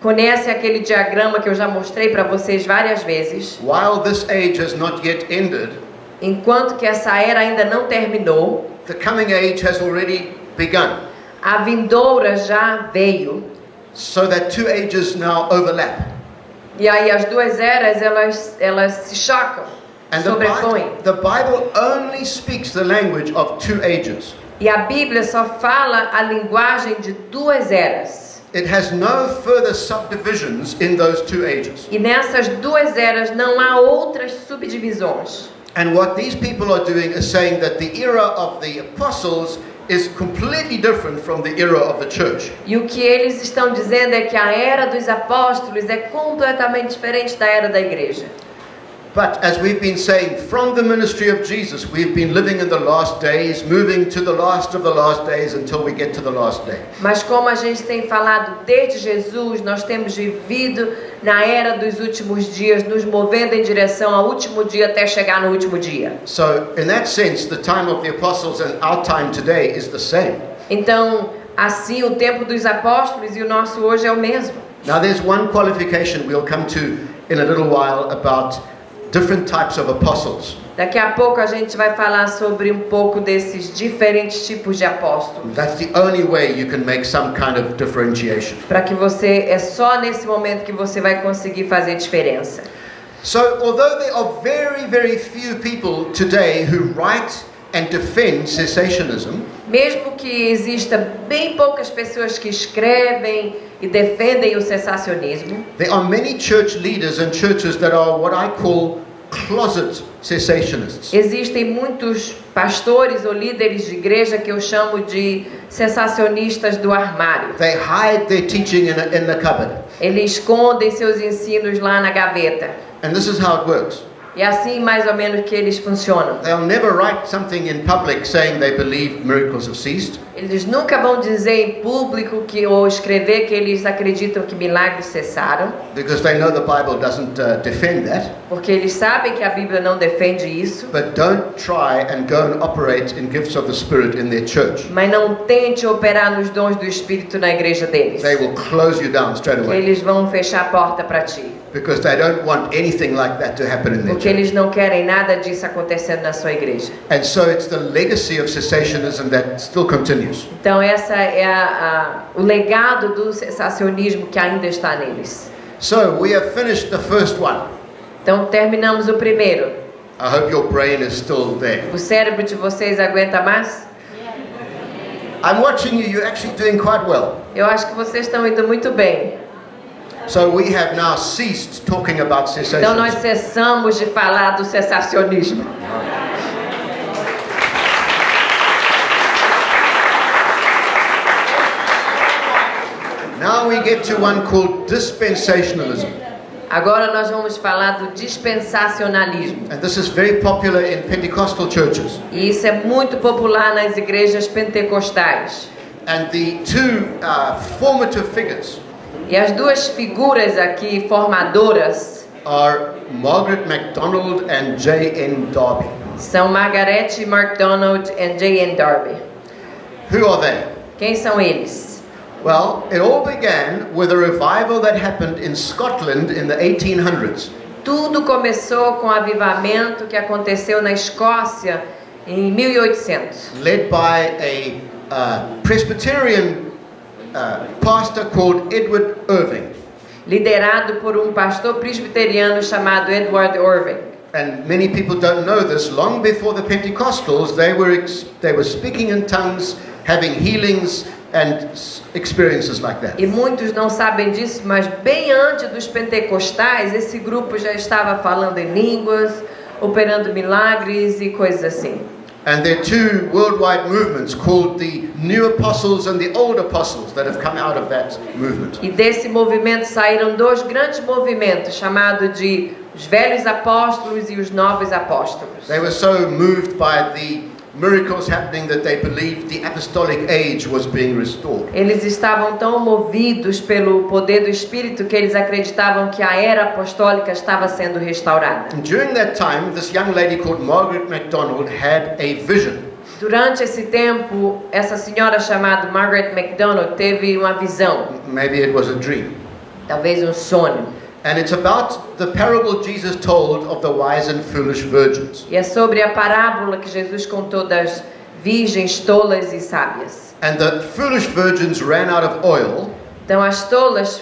conhecem aquele diagrama que eu já mostrei para vocês várias vezes, while this age has not yet ended, enquanto que essa era ainda não terminou, the coming age has already begun, a vindoura já veio. so that two ages now overlap. E aí as duas eras elas se chocam, And sobrepõem. the Bible only speaks the language of two ages. E a Bíblia só fala a linguagem de duas eras. It has no further subdivisions in those two ages. E nessas duas eras não há outras subdivisões. And what these people are doing is saying that the era of the apostles is completely different from the era of the church. E o que eles estão dizendo é que a era dos apóstolos é completamente diferente da era da igreja. But as we've been saying, from the ministry of Jesus, we've been living in the last days, moving to the last of the last days until we get to the last day. Mas como a gente tem falado desde Jesus, nós temos vivido na era dos últimos dias, nos movendo em direção ao último dia até chegar no último dia. So, in that sense, the time of the apostles and our time today is the same. Então, assim, o tempo dos apóstolos e o nosso hoje é o mesmo. Now, there's one qualification we'll come to in a little while about different types of apostles. Daqui a pouco a gente vai falar sobre um pouco desses diferentes tipos de apóstolos. That's the only way you can make some kind of differentiation. Para que é só nesse momento que você vai conseguir fazer diferença. So, although there are very, very few people today who write and defend cessationism, Mesmo que exista bem poucas pessoas que escrevem e defendem o cessacionismo, there are many church leaders and churches that are what I call closet cessationists. existem muitos pastores ou líderes de igreja que eu chamo de cessacionistas do armário. They hide their teaching in the cupboard. Eles escondem seus ensinos lá na gaveta. And this is how it works. E assim mais ou menos que eles funcionam. They'll never write something in public saying they believe miracles have ceased. Eles nunca vão dizer em público ou escrever que eles acreditam que milagres cessaram, Because they know the Bible doesn't defend that. porque eles sabem que a Bíblia não defende isso. But don't try and go and operate in gifts of the Spirit in their church. Mas não tente operar nos dons do Espírito na igreja deles. They will close you down straight away. Eles vão fechar a porta para ti. Because they don't want anything like that to happen in their Porque church. eles não querem nada disso acontecendo na sua igreja. And so it's the legacy of cessationism that still continues. Então essa é o legado do cessacionismo que ainda está neles. So we have finished the first one. Então terminamos o primeiro. I hope your brain is still there. O cérebro de vocês aguenta mais? I'm watching you, you're actually doing quite well. Eu acho que vocês estão indo muito bem. So we have now ceased talking about Então nós cessationism. cessamos de falar do cessacionismo. Now we get to one called dispensationalism. Agora nós vamos falar do dispensacionalismo. And this is very popular in Pentecostal churches. E isso é muito popular nas igrejas pentecostais. And the two formative figures E as duas figuras aqui formadoras are Margaret MacDonald and J.N. Darby. são Margaret MacDonald e J.N. Darby. Who are they? Quem são eles? Well, it all began with a revival that happened in Scotland in the 1800s. Tudo começou com o avivamento que aconteceu na Escócia em 1800. Led by a Presbyterian pastor called Edward Irving. Liderado por um pastor presbiteriano chamado Edward Irving. And many people don't know this. Long before the Pentecostals, they were speaking in tongues, having healings, and experiences like that. E muitos não sabem disso, mas bem antes dos pentecostais, esse grupo já estava falando em línguas, operando milagres e coisas assim. And there are two worldwide movements called the New Apostles and the Old Apostles that have come out of that movement. E desse movimento saíram dois grandes movimentos, chamados de os velhos apóstolos e os novos apóstolos. They were so moved by the miracles happening that they believed the apostolic age was being restored. Eles estavam tão movidos pelo poder do Espírito que eles acreditavam que a era apostólica estava sendo restaurada. And during that time, this young lady called Margaret MacDonald had a vision. Durante esse tempo, essa senhora chamada Margaret MacDonald teve uma visão, Maybe it was a dream. talvez um sonho. And it's about the parable Jesus told of the wise and foolish virgins. E é sobre a parábola que Jesus contou das virgens tolas e sábias. And the foolish virgins ran out of oil, Então as tolas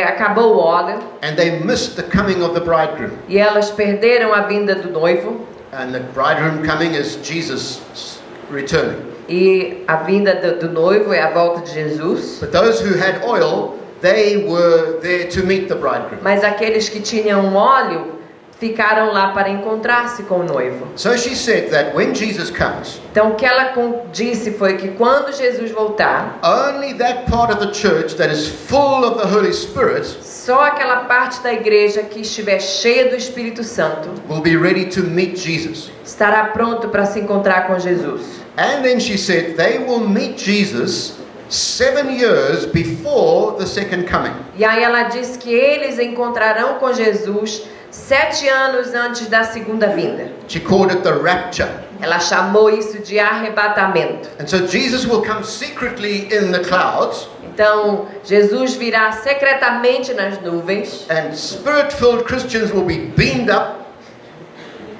acabou o óleo and they missed the coming of the bridegroom. e elas perderam a vinda do noivo. And the bridegroom coming is Jesus returning. E a vinda do noivo é a volta de Jesus. But those who had oil, they were there to meet the bridegroom. Mas aqueles que tinham óleo ficaram lá para encontrar-se com o noivo. So she said that when Jesus comes, Então o que ela disse foi que quando Jesus voltar, only that part of the church that is full of the Holy Spirit só aquela parte da igreja que estiver cheia do Espírito Santo will be ready to meet Jesus. estará pronto para se encontrar com Jesus. And then she said they will meet Jesus 7 years before the second coming. E aí ela diz que eles encontrarão com Jesus 7 anos antes da segunda vinda. She called it the rapture. Ela chamou isso de arrebatamento. And so Jesus will come secretly in the clouds, Então, Jesus virá secretamente nas nuvens and spirit-filled Christians will be beamed up,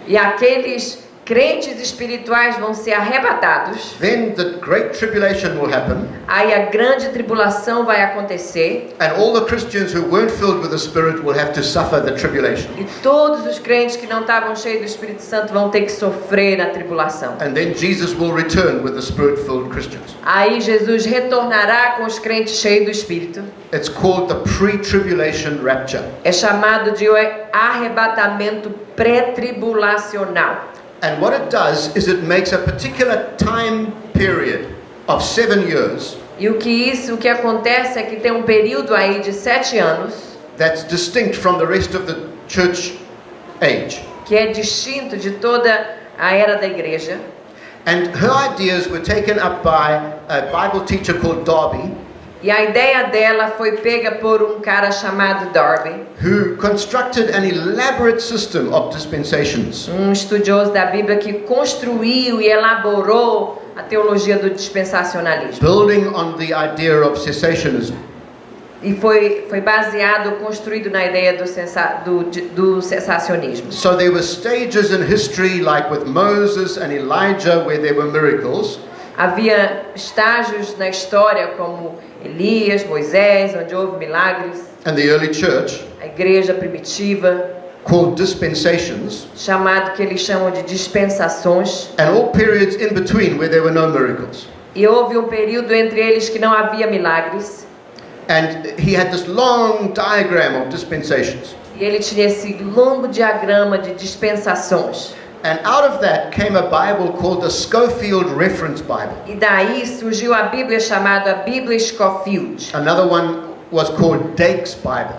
e aqueles crentes espirituais vão ser arrebatados. then the great tribulation will happen, Aí a grande tribulação vai acontecer and all the Christians who weren't filled with the Spirit will have to suffer the tribulation. e todos os crentes que não estavam cheios do Espírito Santo vão ter que sofrer a tribulação. And then Jesus will return with the Spirit-filled Christians. Aí Jesus retornará com os crentes cheios do Espírito. It's called the pre-tribulation rapture. É chamado de arrebatamento pré-tribulacional. And what it does is it makes a particular time period of 7 years E o que acontece é que tem um período aí de 7 anos that's distinct from the rest of the church age. que é distinto de toda a era da igreja. And her ideas were taken up by a Bible teacher called Darby, E a ideia dela foi pega por um cara chamado Darby, who constructed an elaborate system of dispensations. um estudioso da Bíblia que construiu e elaborou a teologia do dispensacionalismo. Building on the idea of cessationism. E foi baseado, construído na ideia do cessacionismo. So there were stages in history like with Moses and Elijah where there were miracles. Havia estágios na história como Elias, Moisés, onde houve milagres. And the early church, A igreja primitiva, called dispensations, chamado que eles chamam de dispensações. and all periods in between where there were no miracles. E houve um período entre eles que não havia milagres. And he had this long diagram of dispensations. E ele tinha esse longo diagrama de dispensações. And out of that came a Bible called the Schofield Reference Bible. E daí surgiu a Bíblia chamada Bíblia Schofield. Another one was called Dake's Bible.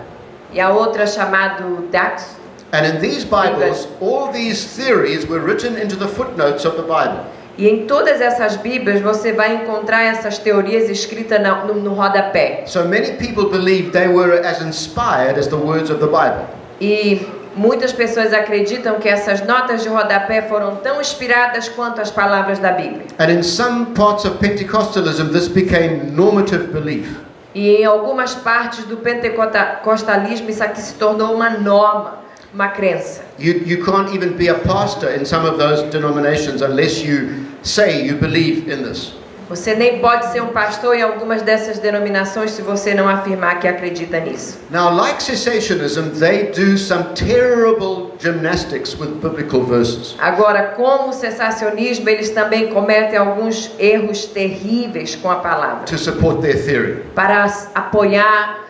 E a outra chamado Dax. And in these Bibles, all these theories were written into the footnotes of the Bible. E em todas essas Bíblias você vai encontrar essas teorias escritas no rodapé. So many people believed they were as inspired as the words of the Bible. E muitas pessoas acreditam que essas notas de rodapé foram tão inspiradas quanto as palavras da Bíblia. And in some parts of Pentecostalism, this became normative belief. E em algumas partes do pentecostalismo isso aqui se tornou uma norma, uma crença. You can't even be a pastor in some of those denominations unless you say you believe in this. Você nem pode ser um pastor em algumas dessas denominações se você não afirmar que acredita nisso. Now, like cessationism, they do some terrible gymnastics with biblical verses. Agora, como o cessacionismo, eles também cometem alguns erros terríveis com a palavra To support their theory. para apoiar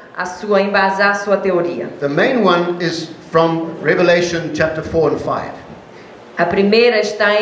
embasar a sua teoria. The main one is from Revelation chapter 4 and 5. A primeira está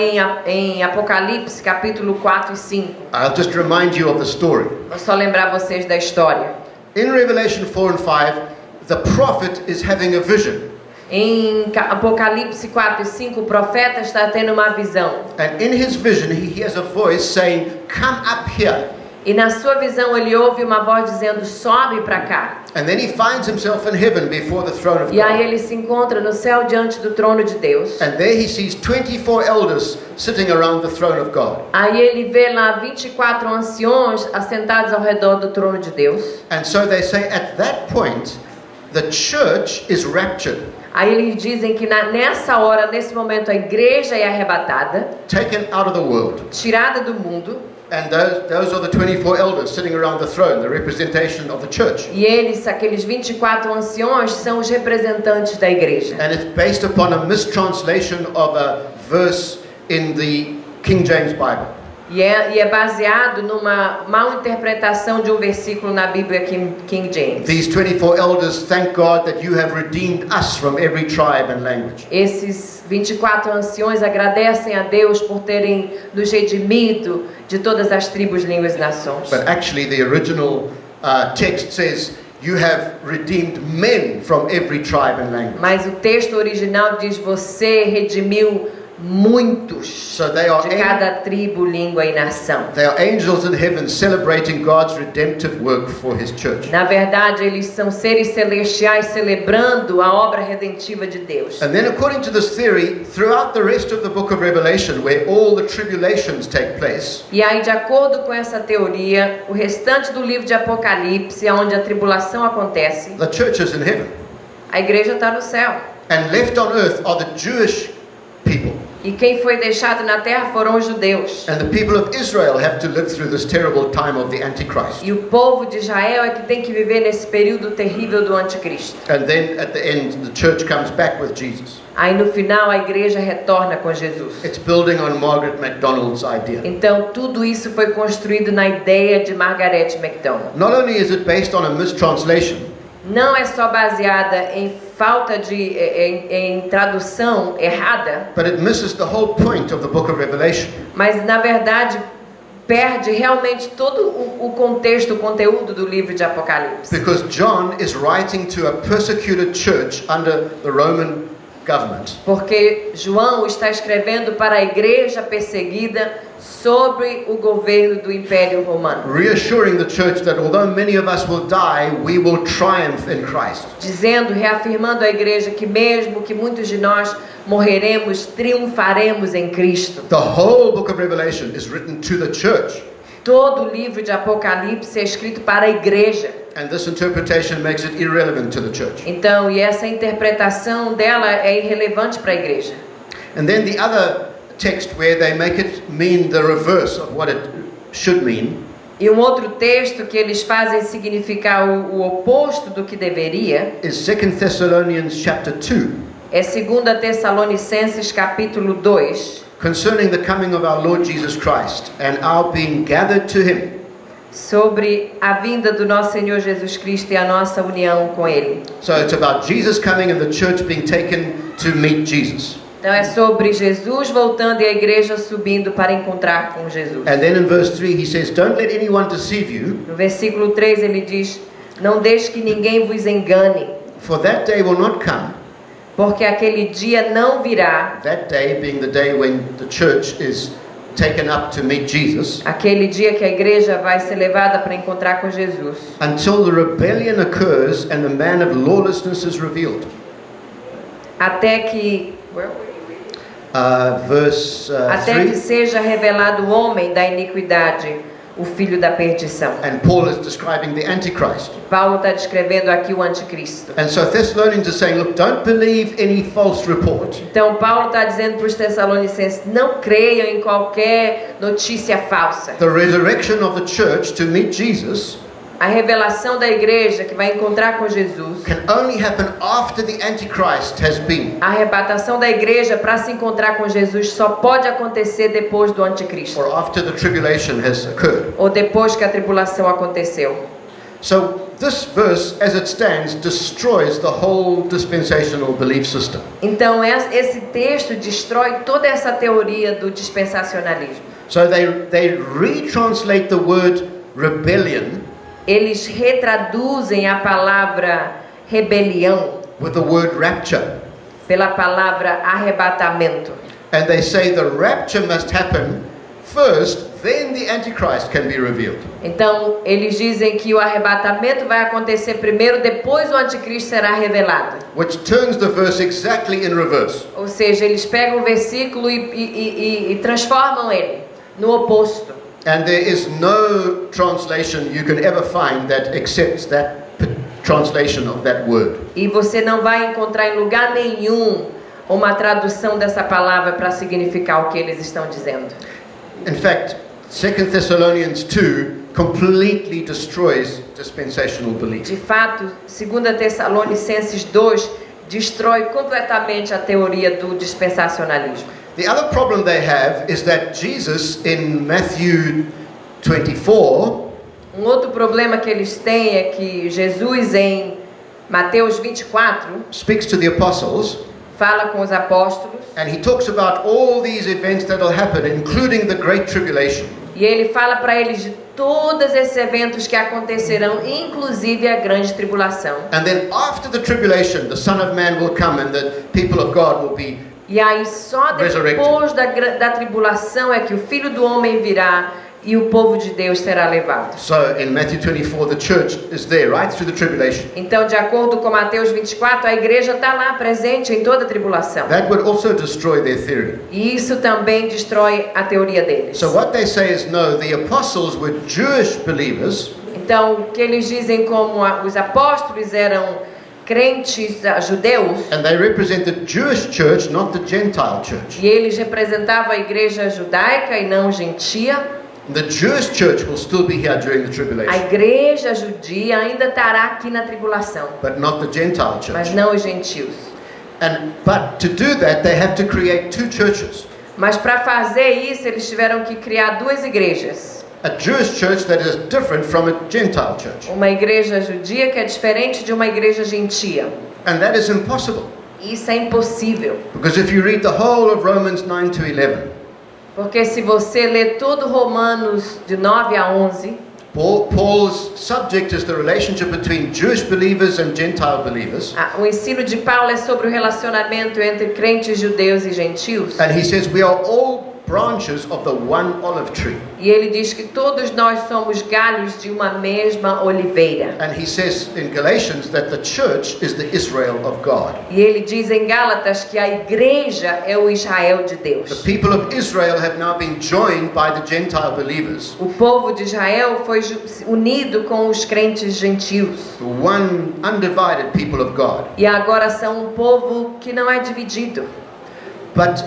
em Apocalipse, capítulo 4 e 5. I'll just remind you of the story. Vou só lembrar vocês da história. In Revelation 4 and 5, the prophet is having a vision. Em Apocalipse 4 e 5, o profeta está tendo uma visão. And in his vision, he hears a voice saying, "Come up here." E na sua visão ele ouve uma voz dizendo, sobe para cá. And then he finds himself in heaven before the throne of E aí God. ele se encontra no céu diante do trono de Deus. And there he sees 24 elders sitting around the throne of God. Aí ele vê lá 24 anciões assentados ao redor do trono de Deus. And so they say at that point, the church is raptured, Aí eles dizem que nessa hora, nesse momento, a igreja é arrebatada, taken out of the world. tirada do mundo. And those are the 24 elders sitting around the throne, the representation of the church. E eles, aqueles 24 anciões, são os representantes da igreja. And it's based upon a mistranslation of a verse in the King James Bible. E é baseado numa mal interpretação de um versículo na Bíblia King James. These 24 elders thank God that you have redeemed us from every tribe and language. Esses 24 anciões agradecem a Deus por terem nos redimido de todas as tribos, línguas e nações. But actually the original text says you have redeemed men from every tribe and language. Mas o texto original diz, você redimiu muitos So they are de cada tribo, língua e nação. They are angels in heaven celebrating God's redemptive work for his church. Na verdade, eles são seres celestiais celebrando a obra redentiva de Deus. And then according to this theory, throughout the rest of the book of Revelation, where all the tribulations take place, E aí, de acordo com essa teoria, o restante do livro de Apocalipse, onde a tribulação acontece, the church is in heaven. a igreja está no céu. And left on earth are the Jewish people. E quem foi deixado na terra foram os judeus. And the people of Israel have to live through this terrible time of the Antichrist. E o povo de Israel é que tem que viver nesse período terrível do anticristo. And then at the end, the church comes back with Jesus. Aí no final a igreja retorna com Jesus. It's building on Margaret MacDonald's idea. Então tudo isso foi construído na ideia de Margaret MacDonald. Not only is it based on a mistranslation, Não é só baseada em falta de em tradução errada, but it misses the whole point of the book of Revelation. mas na verdade perde realmente todo o contexto, o conteúdo do livro de Apocalipse. Because John is writing to a persecuted church under the Roman government. Porque João está escrevendo para a igreja perseguida sobre o governo do Império Romano, Reassuring the church that although many of us will die, we will triumph in Christ. dizendo, reafirmando a igreja que mesmo que muitos de nós morreremos, triunfaremos em Cristo. The whole book of Revelation is written to the church. Todo o livro de Apocalipse é escrito para a igreja. And this interpretation makes it irrelevant to the church. Então, e essa interpretação dela é irrelevante para a igreja. And then the other text where they make it mean the reverse of what it should mean E um outro texto que eles fazem significar o oposto do que deveria is 2 Thessalonians chapter 2, é 2 Tessalonicenses capítulo 2, concerning the coming of our Lord Jesus Christ and our being gathered to him. sobre a vinda do nosso Senhor Jesus Cristo e a nossa união com Ele. So it's about Jesus coming and the church being taken to meet Jesus. Então é sobre Jesus voltando e a igreja subindo para encontrar com Jesus. And then in verse 3 he says, "Don't let anyone deceive you, No versículo 3 ele diz, não deixe que ninguém vos engane, for that day will not come." porque aquele dia não virá, That day being the day when the church is taken up to meet Jesus, aquele dia que a igreja vai ser levada para encontrar com Jesus, until the rebellion occurs and the man of lawlessness is revealed. até que Verse até que 3. seja revelado o homem da iniquidade, o filho da perdição. And Paul is describing the Antichrist. Paulo está descrevendo aqui o anticristo. And so Thessalonians is saying, look, don't believe any false report. Então Paulo está dizendo para os Tessalonicenses: não creiam em qualquer notícia falsa. The resurrection of the church to meet Jesus A revelação da igreja que vai encontrar com Jesus, can only happen after the Antichrist has been, a arrebatação da igreja para se encontrar com Jesus só pode acontecer depois do anticristo, or after the tribulation has occurred. ou depois que a tribulação aconteceu. So this verse, as it stands, destroys the whole dispensational belief system. Então esse texto destrói toda essa teoria do dispensacionalismo. So they retranslate the word rebellion Eles retraduzem a palavra rebelião with the word rapture. pela palavra arrebatamento. And they say the rapture must happen first, then the Antichrist can be revealed. Então eles dizem que o arrebatamento vai acontecer primeiro, depois o anticristo será revelado. Which turns the verse exactly in reverse. Ou seja, eles pegam o versículo e transformam ele no oposto. And there is no translation you can ever find that accepts that translation of that word. E você não vai encontrar em lugar nenhum uma tradução dessa palavra para significar o que eles estão dizendo. In fact, 2 Thessalonians 2 completely destroys dispensational belief. De fato, 2 Tessalonicenses 2 destrói completamente a teoria do dispensacionalismo. The other problem they have is that Jesus in Matthew 24 Um outro problema que eles têm é que Jesus em Mateus 24 speaks to the apostles fala com os apóstolos and he talks about all these events that will happen, including the Great Tribulation. e ele fala para eles de todos esses eventos que acontecerão, inclusive a grande tribulação. And then after the tribulation, the Son of Man will come and the people of God will be E aí só depois da tribulação é que o Filho do Homem virá e o povo de Deus será levado. So in Matthew 24, the church is there right through the tribulation. Então, de acordo com Mateus 24, a igreja está lá presente em toda a tribulação. That would also destroy their theory. E isso também destrói a teoria deles. So what they say is no, the apostles were Jewish believers, Então, o que eles dizem como os apóstolos eram crentes judeus, and they represent the Jewish church, not the Gentile church. e eles representavam a igreja judaica e não gentia. The Jewish church will still be here during the A tribulation, igreja judia ainda estará aqui na tribulação, but not the Gentile mas church. não os gentios. But to do that, they have to create two churches. Mas para fazer isso, eles tiveram que criar duas igrejas. A Jewish church that is different from a Gentile church. Uma igreja judia que é diferente de uma igreja gentia. And that is impossible. Isso é impossível. Because if you read the whole of Romans 9 to 11, Porque se você ler todo Romanos de 9 a 11, Paul's subject is the relationship between Jewish believers and Gentile believers. o ensino de Paulo é sobre o relacionamento entre crentes judeus e gentios. And he says we are all branches of the one olive tree. E ele diz que todos nós somos galhos de uma mesma oliveira. And he says in Galatians that the church is the Israel of God. E ele diz em Gálatas que a igreja é o Israel de The Deus. people of Israel have now been joined by the Gentile believers, O povo de Israel foi unido com os crentes gentios. the one undivided people of God. E agora são um povo que não é dividido. But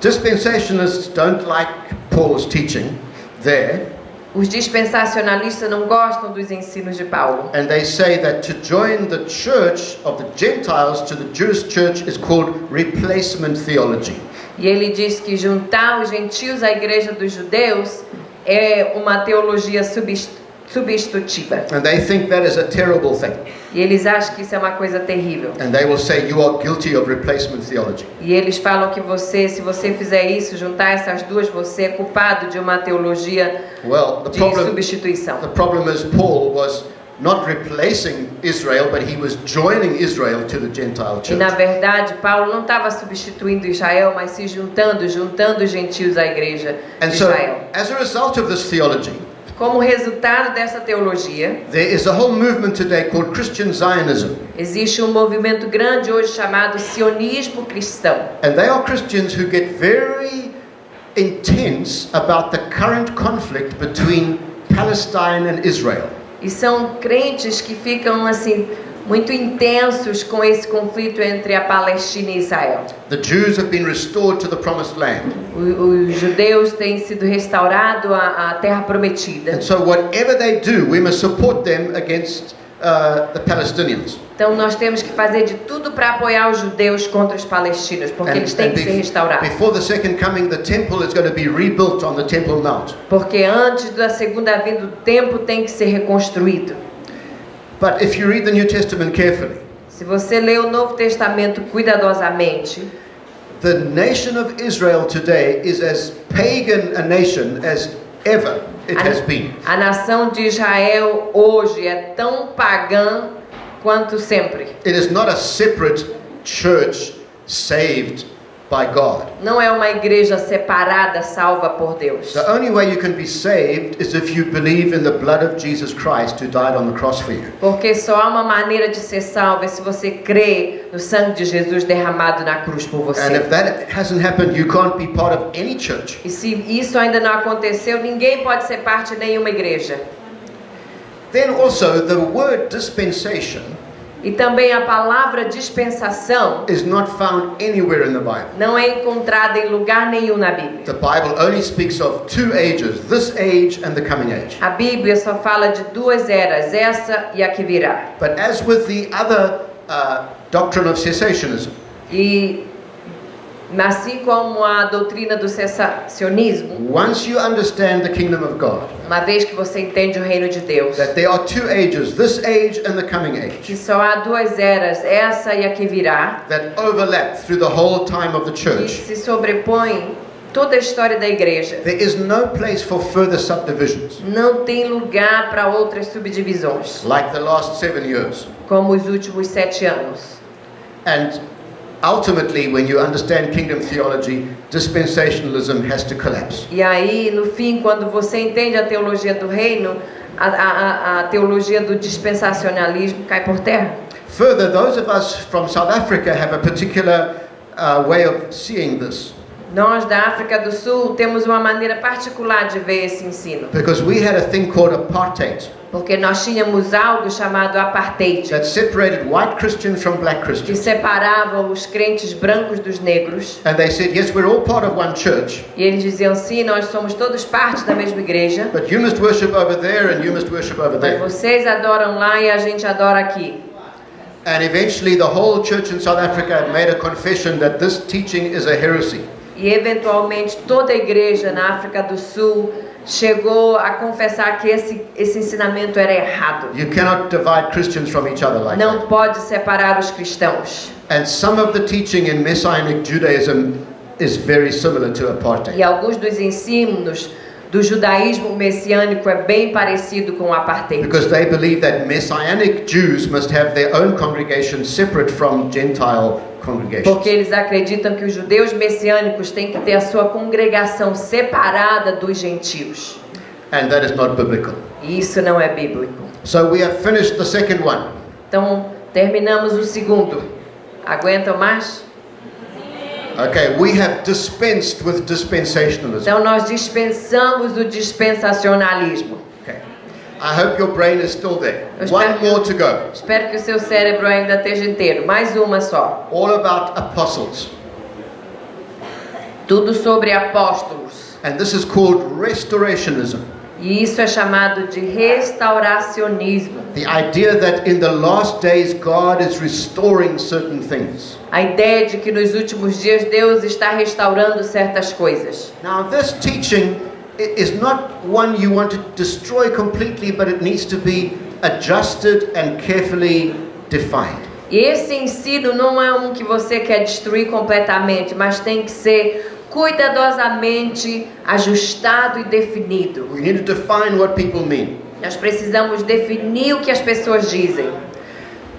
dispensationalists don't like Paul's teaching there, Os dispensacionalistas não gostam dos ensinos de Paulo. and they say that to join the church of the Gentiles to the Jewish church is called replacement theology. E ele diz que juntar os gentios à igreja dos judeus é uma teologia substitutiva. And they think that is a terrible thing. E eles acham que isso é uma coisa terrível. And they will say you are guilty of replacement theology. E eles falam que se você fizer isso, juntar essas duas, você é culpado de uma teologia Well, de substituição. the problem is Paul was not replacing Israel, but he was joining Israel to the Gentile E na church. verdade, Paulo não estava substituindo Israel, mas se juntando os gentios à igreja de And so, Israel. as a result of this theology, Como resultado dessa teologia, there is a whole movement today called Christian Zionism. existe um movimento grande hoje chamado sionismo cristão. And they are Christians who get very intense about the current conflict between Palestine and Israel. E são crentes que ficam assim muito intensos com esse conflito entre a Palestina e Israel. The Jews have been restored to the promised land. Os judeus têm sido restaurados à terra prometida. And so whatever they do, we must support them against the Palestinians. Então nós temos que fazer de tudo para apoiar os judeus contra os palestinos, porque eles têm que ser restaurados. Before the second coming, the temple is going to be rebuilt on the Temple Mount. Porque antes da segunda vinda, o templo tem que ser reconstruído. But if you read the New Testament carefully, se você lê o Novo Testamento cuidadosamente, the nation of Israel today is as pagan a nation as ever it has been. A nação de Israel hoje é tão pagã quanto sempre. It is not a separate church saved by God. Não é uma igreja separada, salva por Deus. The only way you can be saved is if you believe in the blood of Jesus Christ who died on the cross for you. Porque só há uma maneira de ser salvo é se você crê no sangue de Jesus derramado na cruz por você. And if that hasn't happened, you can't be part of any church. E se isso ainda não aconteceu, ninguém pode ser parte de nenhuma igreja. Then also the word dispensation e também a palavra dispensação is not found anywhere in the Bible. Não é encontrada em lugar nenhum na Bíblia. The Bible only speaks of two ages, this age and the coming age. A Bíblia só fala de duas eras, essa e a que virá. But as with the other doctrine of cessationism, e assim como a doutrina do cessacionismo, once you understand the kingdom of God, uma vez que você entende o reino de Deus, that there are two ages, this age and the coming age, que só há duas eras, essa e a que virá, that overlap through the whole time of the que church, se sobrepõem toda a história da igreja. there is no place for further subdivisions, não tem lugar para outras subdivisões, like the last 7 years. como os últimos 7 anos. And ultimately, when you understand kingdom theology, dispensationalism has to collapse. E aí, no fim, quando você entende a teologia do reino, a teologia do dispensacionalismo cai por terra. Further, those of us from South Africa have a particular way of seeing this. Nós da África do Sul temos uma maneira particular de ver esse ensino. Because we had a thing called apartheid. Porque nós tínhamos algo chamado apartheid, that separated white Christians from black que Christians. separava os crentes brancos dos negros. And they said, yes, we're all part of one church, E eles diziam, sim, nós somos todos parte da mesma igreja, but you must worship over there and you must worship over mas there. vocês adoram lá e a gente adora aqui. And eventually the whole church in South Africa made a confession that this teaching is a heresy. E eventualmente toda a igreja na África do Sul chegou a confessar que esse ensinamento era errado. You cannot divide Christians from each other like Não that. pode separar os cristãos. And some of the teaching in Messianic Judaism is very similar to apartheid. E alguns dos ensinos do judaísmo messiânico é bem parecido com o apartheid. Because they believe that Messianic Jews must have their own congregation separate from Gentile congregations. Porque eles acreditam que os judeus messiânicos têm que ter a sua congregação separada dos gentios. And that is not biblical. E isso não é bíblico. So we have finished the second one. Então, terminamos o segundo. Aguentam mais? Okay, we have dispensed with dispensationalism. Então, nós dispensamos o dispensacionalismo. Okay. I hope your brain is still there. Eu One espero, more to go. espero que o seu cérebro ainda esteja inteiro. Mais uma só. All about apostles. Tudo sobre apóstolos. And this is called restorationism. E isso é chamado de restauracionismo. The idea that in the last days God is restoring certain things. A ideia de que nos últimos dias Deus está restaurando certas coisas. Now this teaching is not one you want to destroy completely, but it needs to be adjusted and carefully defined. E esse ensino não é um que você quer destruir completamente, mas tem que ser cuidadosamente ajustado e definido. We need to define what people mean. Nós precisamos definir o que as pessoas dizem.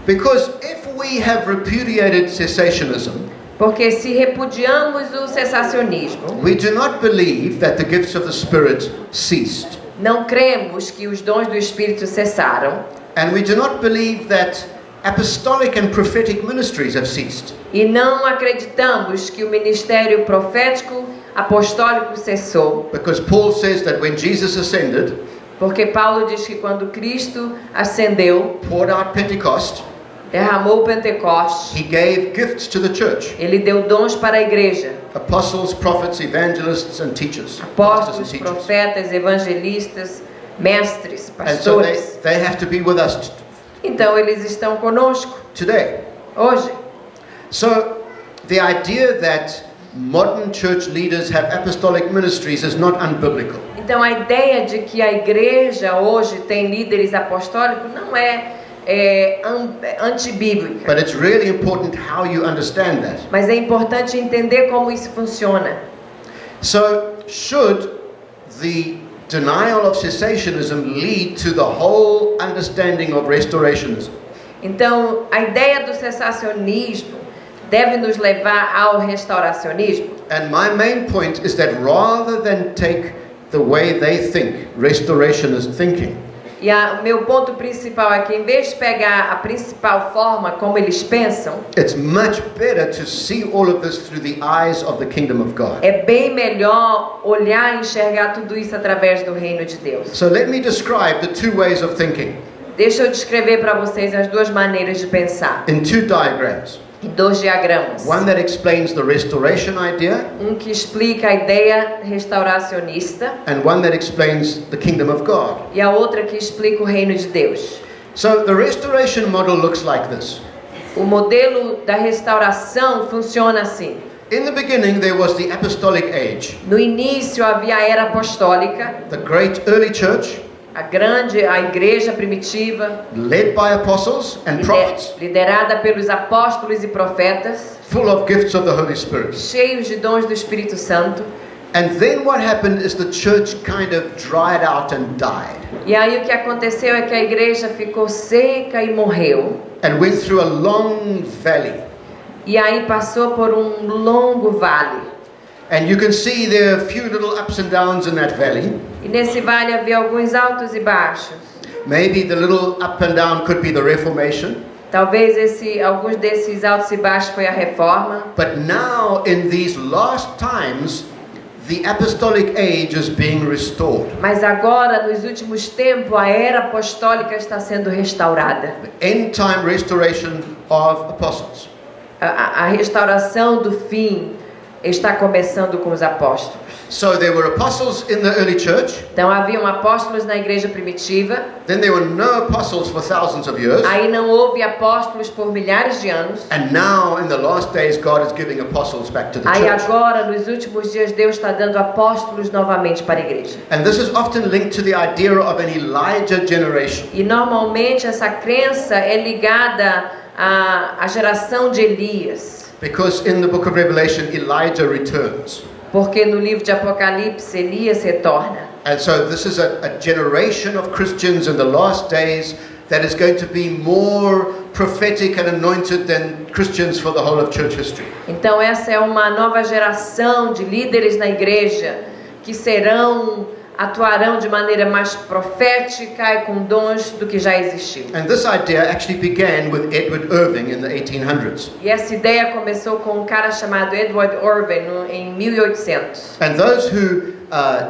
Because if we have repudiated cessationism, Porque se repudiamos o cessacionismo, we do not believe that the gifts of the Spirit ceased. não cremos que os dons do Espírito cessaram, And we do not believe that apostolic and prophetic ministries have ceased. e não acreditamos que o ministério profético apostólico cessou. Because Paul says that when Jesus ascended, Porque Paulo diz que quando Cristo ascendeu, poured out Pentecost, derramou o Pentecostes, he gave gifts to the church. ele deu dons para a igreja. Apostles, prophets, evangelists, and teachers. Pastors and Apóstolos, teachers. profetas, evangelistas, mestres, And so pastores. they have to be with us Então eles estão conosco today. hoje. So the idea that modern church leaders have apostolic ministries is not unbiblical. Então a ideia de que a igreja hoje tem líderes apostólicos não é antibíblica. But it's really important how you understand that. Mas é importante entender como isso funciona. So should the denial of cessationism lead to the whole understanding of restorationism? Então a ideia do cessacionismo deve nos levar ao restauracionismo. And my main point is that rather than take the way they think, restorationist thinking, E o meu ponto principal é que em vez de pegar a principal forma como eles pensam, it's much better to see all of this through the eyes of the kingdom of God. é bem melhor olhar e enxergar tudo isso através do reino de Deus. So let me describe the two ways of thinking Deixa eu descrever para vocês as duas maneiras de pensar, in two diagrams. em dois diagramas. One that explains the restoration idea Um que explica a ideia restauracionista and one that explains the kingdom of God. e a outra que explica o reino de Deus. So the restoration model looks like this. O modelo da restauração funciona assim. In the beginning there was the apostolic age, No início havia a era apostólica, the great early church a igreja primitiva, led by apostles and prophets, liderada pelos apóstolos e profetas, full of gifts of the Holy Spirit. cheios de dons do Espírito Santo. And then what happened is the church kind of dried out and died E aí o que aconteceu é que a igreja ficou seca e morreu. and went through a long valley. E aí passou por um longo vale. And you can see there are a few little ups and downs in that valley. E nesse vale havia alguns altos e baixos. Maybe the little up and down could be the Reformation. Talvez alguns desses altos e baixos foi a reforma. But now in these last times, the apostolic age is being restored. Mas agora, nos últimos tempos, a era apostólica está sendo restaurada. End time restoration of apostles. A restauração do fim está começando com os apóstolos. So there were apostles in the early church. Então haviam apóstolos na igreja primitiva. Then there were no apostles for thousands of years. Aí não houve apóstolos por milhares de anos. And now in the last days God is giving apostles back to the Aí church. agora, nos últimos dias, Deus está dando apóstolos novamente para a igreja. And this is often linked to the idea of an Elijah generation. E normalmente essa crença é ligada à geração de Elias. Because in the book of Revelation Elijah returns. Porque no livro de Apocalipse, Elias retorna. And so this is a generation of Christians in the last days that is going to be more prophetic and anointed than Christians for the whole of church history. Então essa é uma nova geração de líderes na igreja que atuarão de maneira mais profética e com dons do que já existiu. And this idea actually began with Edward Irving in the 1800s. E essa ideia começou com um cara chamado Edward Irving em 1800. And those who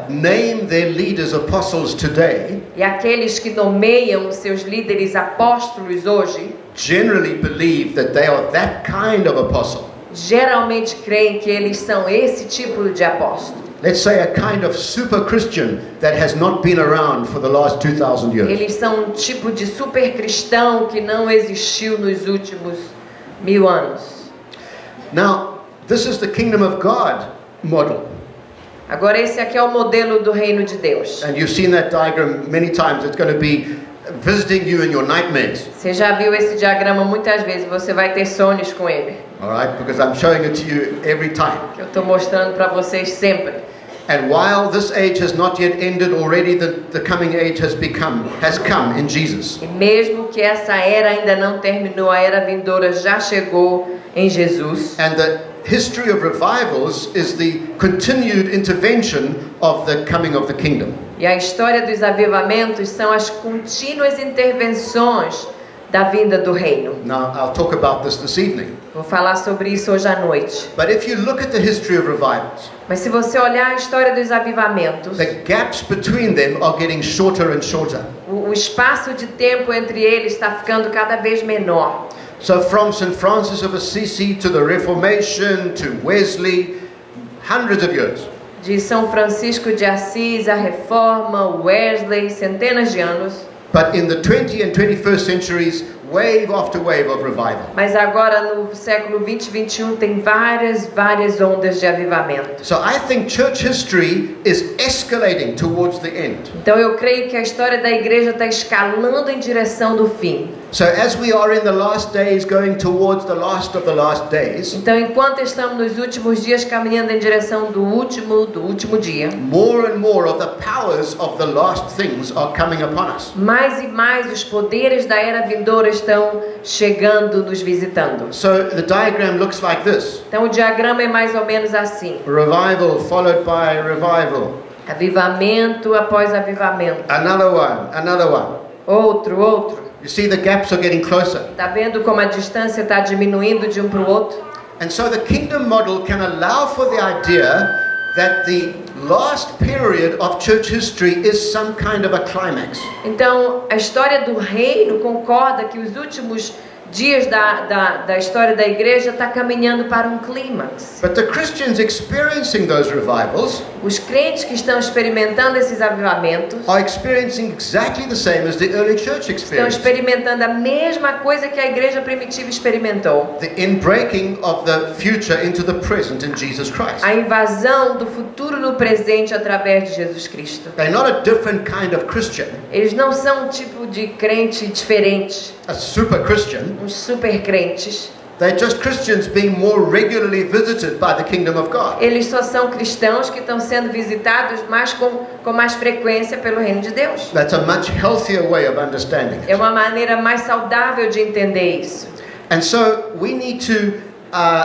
name their leaders apostles today E aqueles que nomeiam os seus líderes apóstolos hoje, generally believe that they are that kind of apostle. geralmente creem que eles são esse tipo de apóstolo. Let's say a kind of super Christian that has not been around for the last 2,000 years. Eles são um tipo de super cristão que não existiu nos últimos 1000 anos. Now, this is the kingdom of God model. Agora esse aqui é o modelo do reino de Deus. And you've seen that diagram many times. It's going to be visiting you in your nightmares. Você já viu esse diagrama muitas vezes, você vai ter sonhos com ele. All right? Because I'm showing it to you every time. Que eu estou mostrando para vocês sempre. And while this age has not yet ended, already the coming age has come in Jesus. E mesmo que essa era ainda não terminou, a era vindoura já chegou em Jesus. And the history of revivals is the continued intervention of the coming of the kingdom. E a história dos avivamentos são as contínuas intervenções da vinda do reino. Now, I'll talk about this evening. Vou falar sobre isso hoje à noite. But if you look at the history of revivals, Mas se você olhar a história dos avivamentos, the gaps between them are getting shorter and shorter. o espaço de tempo entre eles está ficando cada vez menor. So from St. Francis of Assisi to the Reformation to Wesley, hundreds of years. De São Francisco de Assis, a Reforma, Wesley, centenas de anos. But in the 20th and 21st centuries, wave after wave of revival. Mas agora no século 20 e 21 tem várias ondas de avivamento. So I think church history is escalating towards the end. Então eu creio que a história da igreja está escalando em direção do fim. So as we are in the last days, going towards the last of the last days, Então enquanto estamos nos últimos dias caminhando em direção do último dia, more and more of the powers of the last things are coming upon us. mais e mais os poderes da era vindoura estão chegando, nos visitando. So the diagram looks like this. Então o diagrama é mais ou menos assim: Revival followed by revival. avivamento após avivamento. Another one, another one. Outro. You see the gaps are getting closer. Tá vendo como a distância está diminuindo de um para o outro? And so the kingdom model can allow for the idea that the last period of church history is some kind of a climax. Então a história do reino concorda que os últimos dias da história da igreja está caminhando para um clímax. But the Christians experiencing those revivals Os crentes que estão experimentando esses avivamentos are experiencing exactly the same as the early church estão experienced. experimentando a mesma coisa que a igreja primitiva experimentou. The inbreaking of the future into the present in Jesus Christ. A invasão do futuro no presente através de Jesus Cristo. They're not a different kind of Christian, Eles não são um tipo de crente diferente, a super Christian. uns super crentes. They're just Christians being more regularly visited by the kingdom of God. Eles só são cristãos que estão sendo visitados com mais frequência pelo reino de Deus. That's a much healthier way of understanding É it. uma maneira mais saudável de entender isso. And so we need to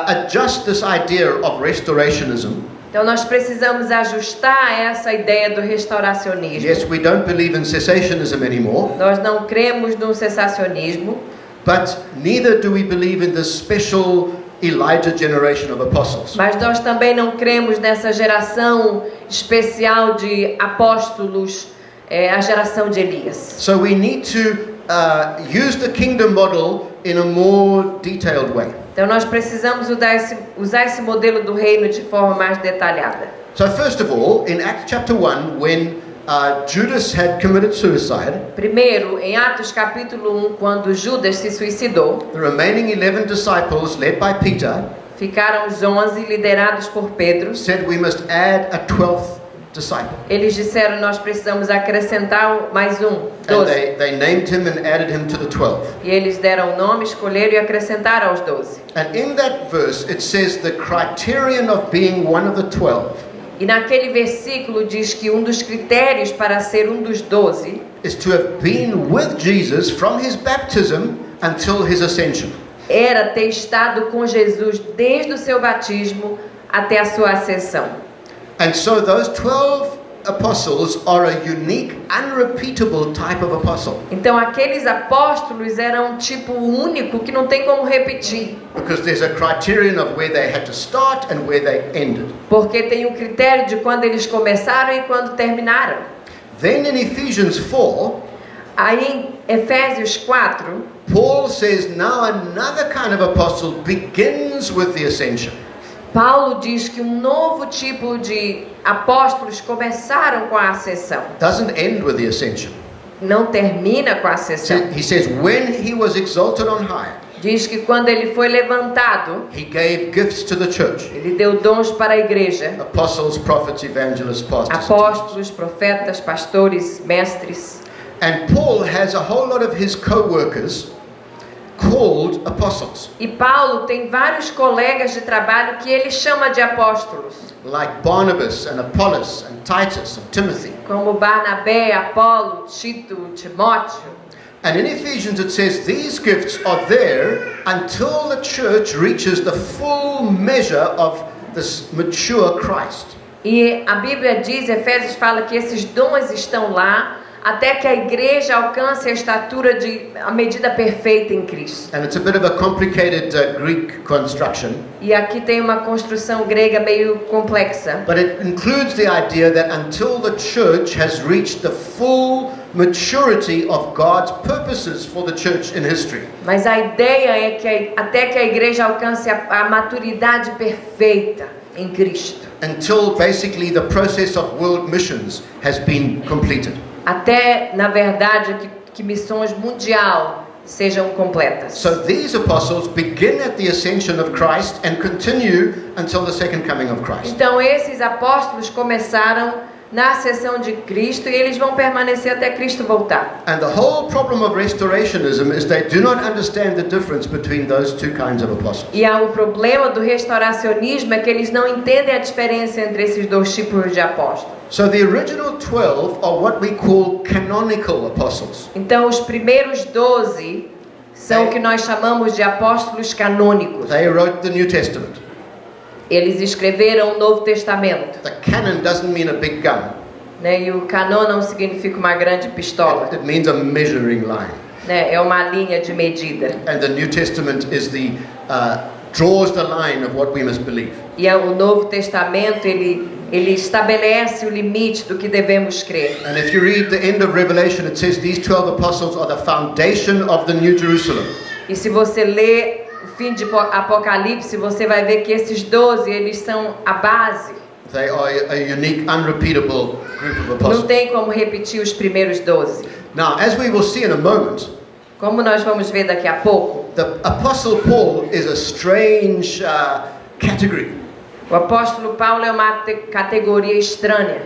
adjust this idea of restorationism. Então nós precisamos ajustar essa ideia do restauracionismo. Yes, we don't believe in cessationism anymore, Nós não cremos no cessacionismo, but neither do we believe in this special Elijah generation of apostles. mas nós também não cremos nessa geração especial de apóstolos, a geração de Elias. So we need to use the kingdom model in a more detailed way. Então nós precisamos usar esse modelo do reino de forma mais detalhada. So first of all, in Acts chapter 1, when Judas had committed suicide, Primeiro, em Atos capítulo 1, quando Judas se suicidou, the remaining 11 disciples, led by Peter, ficaram os 11 liderados por Pedro. said we must add a 12th disciple. Eles disseram, nós precisamos acrescentar mais um, And 12. they named him and added him to the 12. E eles deram o nome, escolheram e acrescentaram aos 12. And in that verse, it says the criterion of being one of the 12 E naquele versículo diz que um dos critérios para ser um dos 12 is to have been with Jesus from his baptism until his ascension. era ter estado com Jesus desde o seu batismo até a sua ascensão. And so those 12 apostles are a unique, unrepeatable type of apostle, Então aqueles apóstolos eram um tipo único que não tem como repetir, because there's a criterion of where they had to start and where they ended. porque tem um critério de quando eles começaram e quando terminaram. Then in Ephesians 4, Aí em Efésios 4, Paul says now another kind of apostle begins with the ascension. Paulo diz que um novo tipo de apóstolos começaram com a ascensão. Doesn't end with the ascension. Não termina com a ascensão. He says when he was exalted on high, Diz que quando ele foi levantado, he gave gifts to the church. ele deu dons para a igreja. Apostles, prophets, evangelists, pastors. Apóstolos, profetas, pastores, mestres. And Paul has a whole lot of his co-workers called apostles, E Paulo tem vários colegas de trabalho que ele chama de apóstolos, like Barnabas and Apollos and Titus and Timothy. como Barnabé, Apolo, Tito, Timóteo. And in Ephesians it says these gifts are there until the church reaches the full measure of this mature Christ. E a Bíblia diz, Efésios fala que esses dons estão lá até que a igreja alcance a medida perfeita em Cristo. And it's a bit of a complicated Greek construction, E aqui tem uma construção grega meio complexa. but it includes the idea that until the church has reached the full maturity of God's purposes for the church in history. Mas a ideia é que até que a igreja alcance a maturidade perfeita em Cristo. Until basically the process of world missions has been completed. Até, na verdade, que missões mundial sejam completas. So these apostles begin at the ascension of Christ and continue until the second coming of Christ. Então esses apóstolos começaram na ascensão de Cristo e eles vão permanecer até Cristo voltar. And the whole problem of restorationism is they do not understand the difference between those two kinds of apostles. E o problema do restauracionismo é que eles não entendem a diferença entre esses dois tipos de apóstolos. So the original 12 are what we call canonical apostles. Então os primeiros 12 são o que nós chamamos de apóstolos canônicos. They wrote the New Testament. Eles escreveram o Novo Testamento. The canon doesn't mean a big gun. Né? E o canon não significa uma grande pistola. It means a measuring line. Né? É uma linha de medida. And the New Testament is draws the line of what we must believe. E o Novo Testamento ele estabelece o limite do que devemos crer. And if you read the end of Revelation, it says these 12 apostles are the foundation of the New Jerusalem. E se você lê o fim de Apocalipse, você vai ver que esses 12, eles são a base. They are a unique, unrepeatable group of apostles. Não tem como repetir os primeiros 12. Now, as we will see in a moment, Como nós vamos ver daqui a pouco, the Apostle Paul is a strange category. o apóstolo Paulo é uma categoria estranha,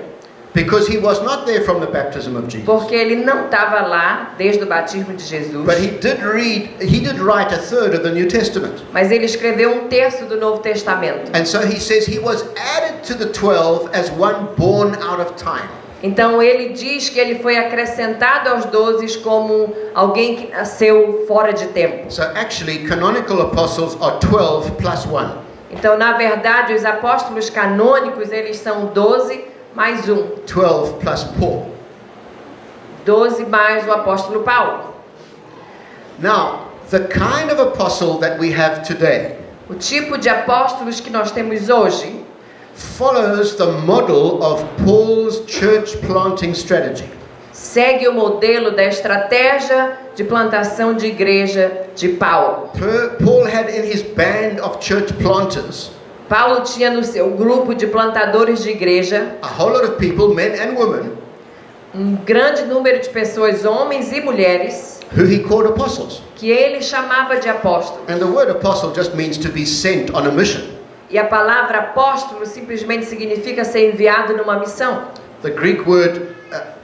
Because he was not there from the baptism of Jesus. porque ele não estava lá desde o batismo de Jesus, But he did write a third of the New Testament. mas ele escreveu um terço do Novo Testamento. And so he says he was added to the 12 as one born out of time. Então ele diz que ele foi acrescentado aos 12 como alguém que nasceu fora de tempo. So actually, canonical apostles are 12 plus 1. Então, na verdade, os apóstolos canônicos, eles são 12 mais 1. 12 plus Paul. 12 mais o apóstolo Paulo. Now, the kind of apostle that we have today O tipo de apóstolos que nós temos hoje follows the model of Paul's church planting strategy. segue o modelo da estratégia de plantação de igreja de Paulo. Paul had in his band of church planters Paulo tinha no seu grupo de plantadores de igreja a whole lot of people, men and women, um grande número de pessoas, homens e mulheres, who he called apostles. que ele chamava de apóstolos. And the word apostle just means to be sent on a mission. E a palavra apóstolo simplesmente significa ser enviado numa missão. The Greek word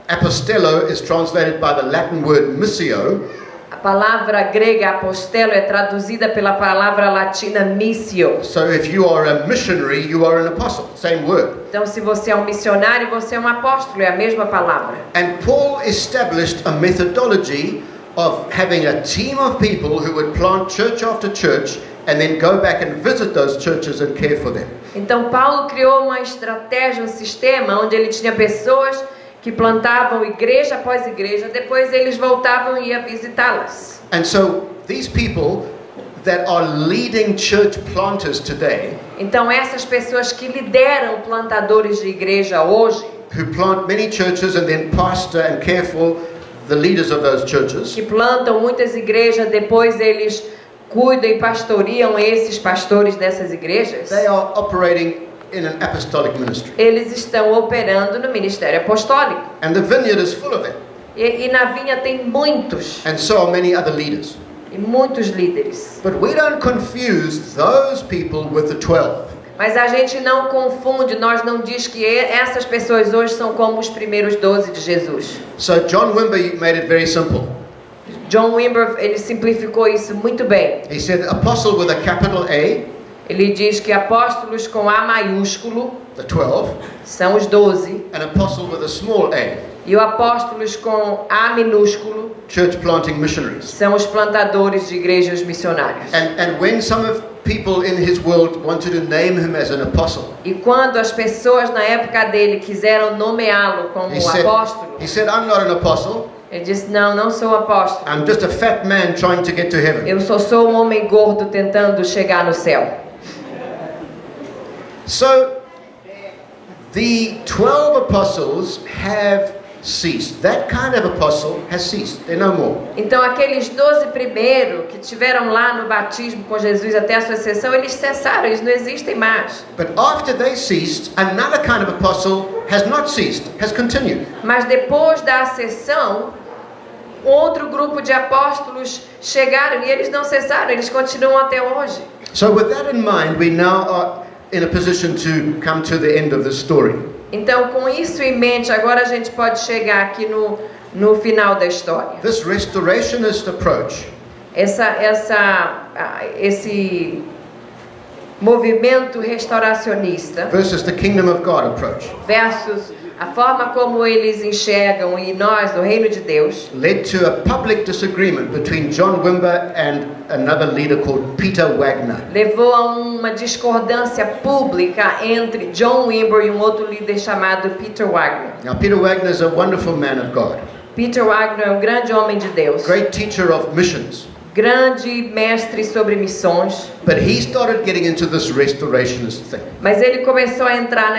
apostello is translated by the Latin word missio, A palavra grega apostelo é traduzida pela palavra latina missio. so if you are a missionary, you are an apostle, same word. Então, se você é um missionário, você é um apóstolo, é a mesma palavra. And Paul established a methodology of having a team of people who would plant church after church and then go back and visit those churches and care for them. Então, Paulo criou uma estratégia, um sistema onde ele tinha pessoas que plantavam igreja após igreja, depois eles voltavam e iam visitá-las. And so these people that are leading church planters today, Então, essas pessoas que lideram plantadores de igreja hoje, who plant many churches and then pastor and care for the leaders of those churches, que plantam muitas igrejas, depois eles cuidam e pastoream esses pastores dessas igrejas, they are operating in an apostolic ministry. eles estão operando no ministério apostólico. And the vineyard is full of them. E na vinha tem muitos, And so are many other leaders. e muitos líderes. But we don't confuse those people with the 12. Mas a gente não confunde, nós não diz que essas pessoas hoje são como os primeiros 12 de Jesus. So John Wimber made it very simple. John Wimber, ele simplificou isso muito bem. He said apostle with a capital A, Ele diz que apóstolos com A maiúsculo the 12, são os 12, and apostle with a small a, e os apóstolos com A minúsculo church planting missionaries. são os plantadores de igrejas missionários. And when some of people in his world wanted to name him as an apostle, E quando as pessoas na época dele quiseram nomeá-lo como apóstolo, he said, I'm not an apostle. ele disse: não sou apóstolo. I'm just a fat man trying to get to heaven. Eu só sou um homem gordo tentando chegar no céu. So, the 12 apostles have ceased. That kind of apostle has ceased. They're no more. Então aqueles 12 primeiros que tiveram lá no batismo com Jesus até a sua ascensão, eles cessaram, eles não existem mais. But after they ceased, another kind of apostle has not ceased, has continued. Mas depois da ascensão, outro grupo de apóstolos chegaram e eles não cessaram, eles continuam até hoje. So with that in mind, we now are in a position to come to the end of the story. Então, com isso em mente, agora a gente pode chegar aqui no final da história. This restorationist approach Esse movimento restauracionista versus the kingdom of God approach versus a forma como eles enxergam e nós, o reino de Deus, led to a public disagreement between John Wimber and another leader called Peter Wagner. levou a uma discordância pública entre John Wimber e um outro líder chamado Peter Wagner. Now, Peter Wagner is a wonderful man of God, Peter Wagner é um grande homem de Deus, great teacher of missions, grande mestre sobre missões, but he started getting into this restorationist thing, mas ele começou a entrar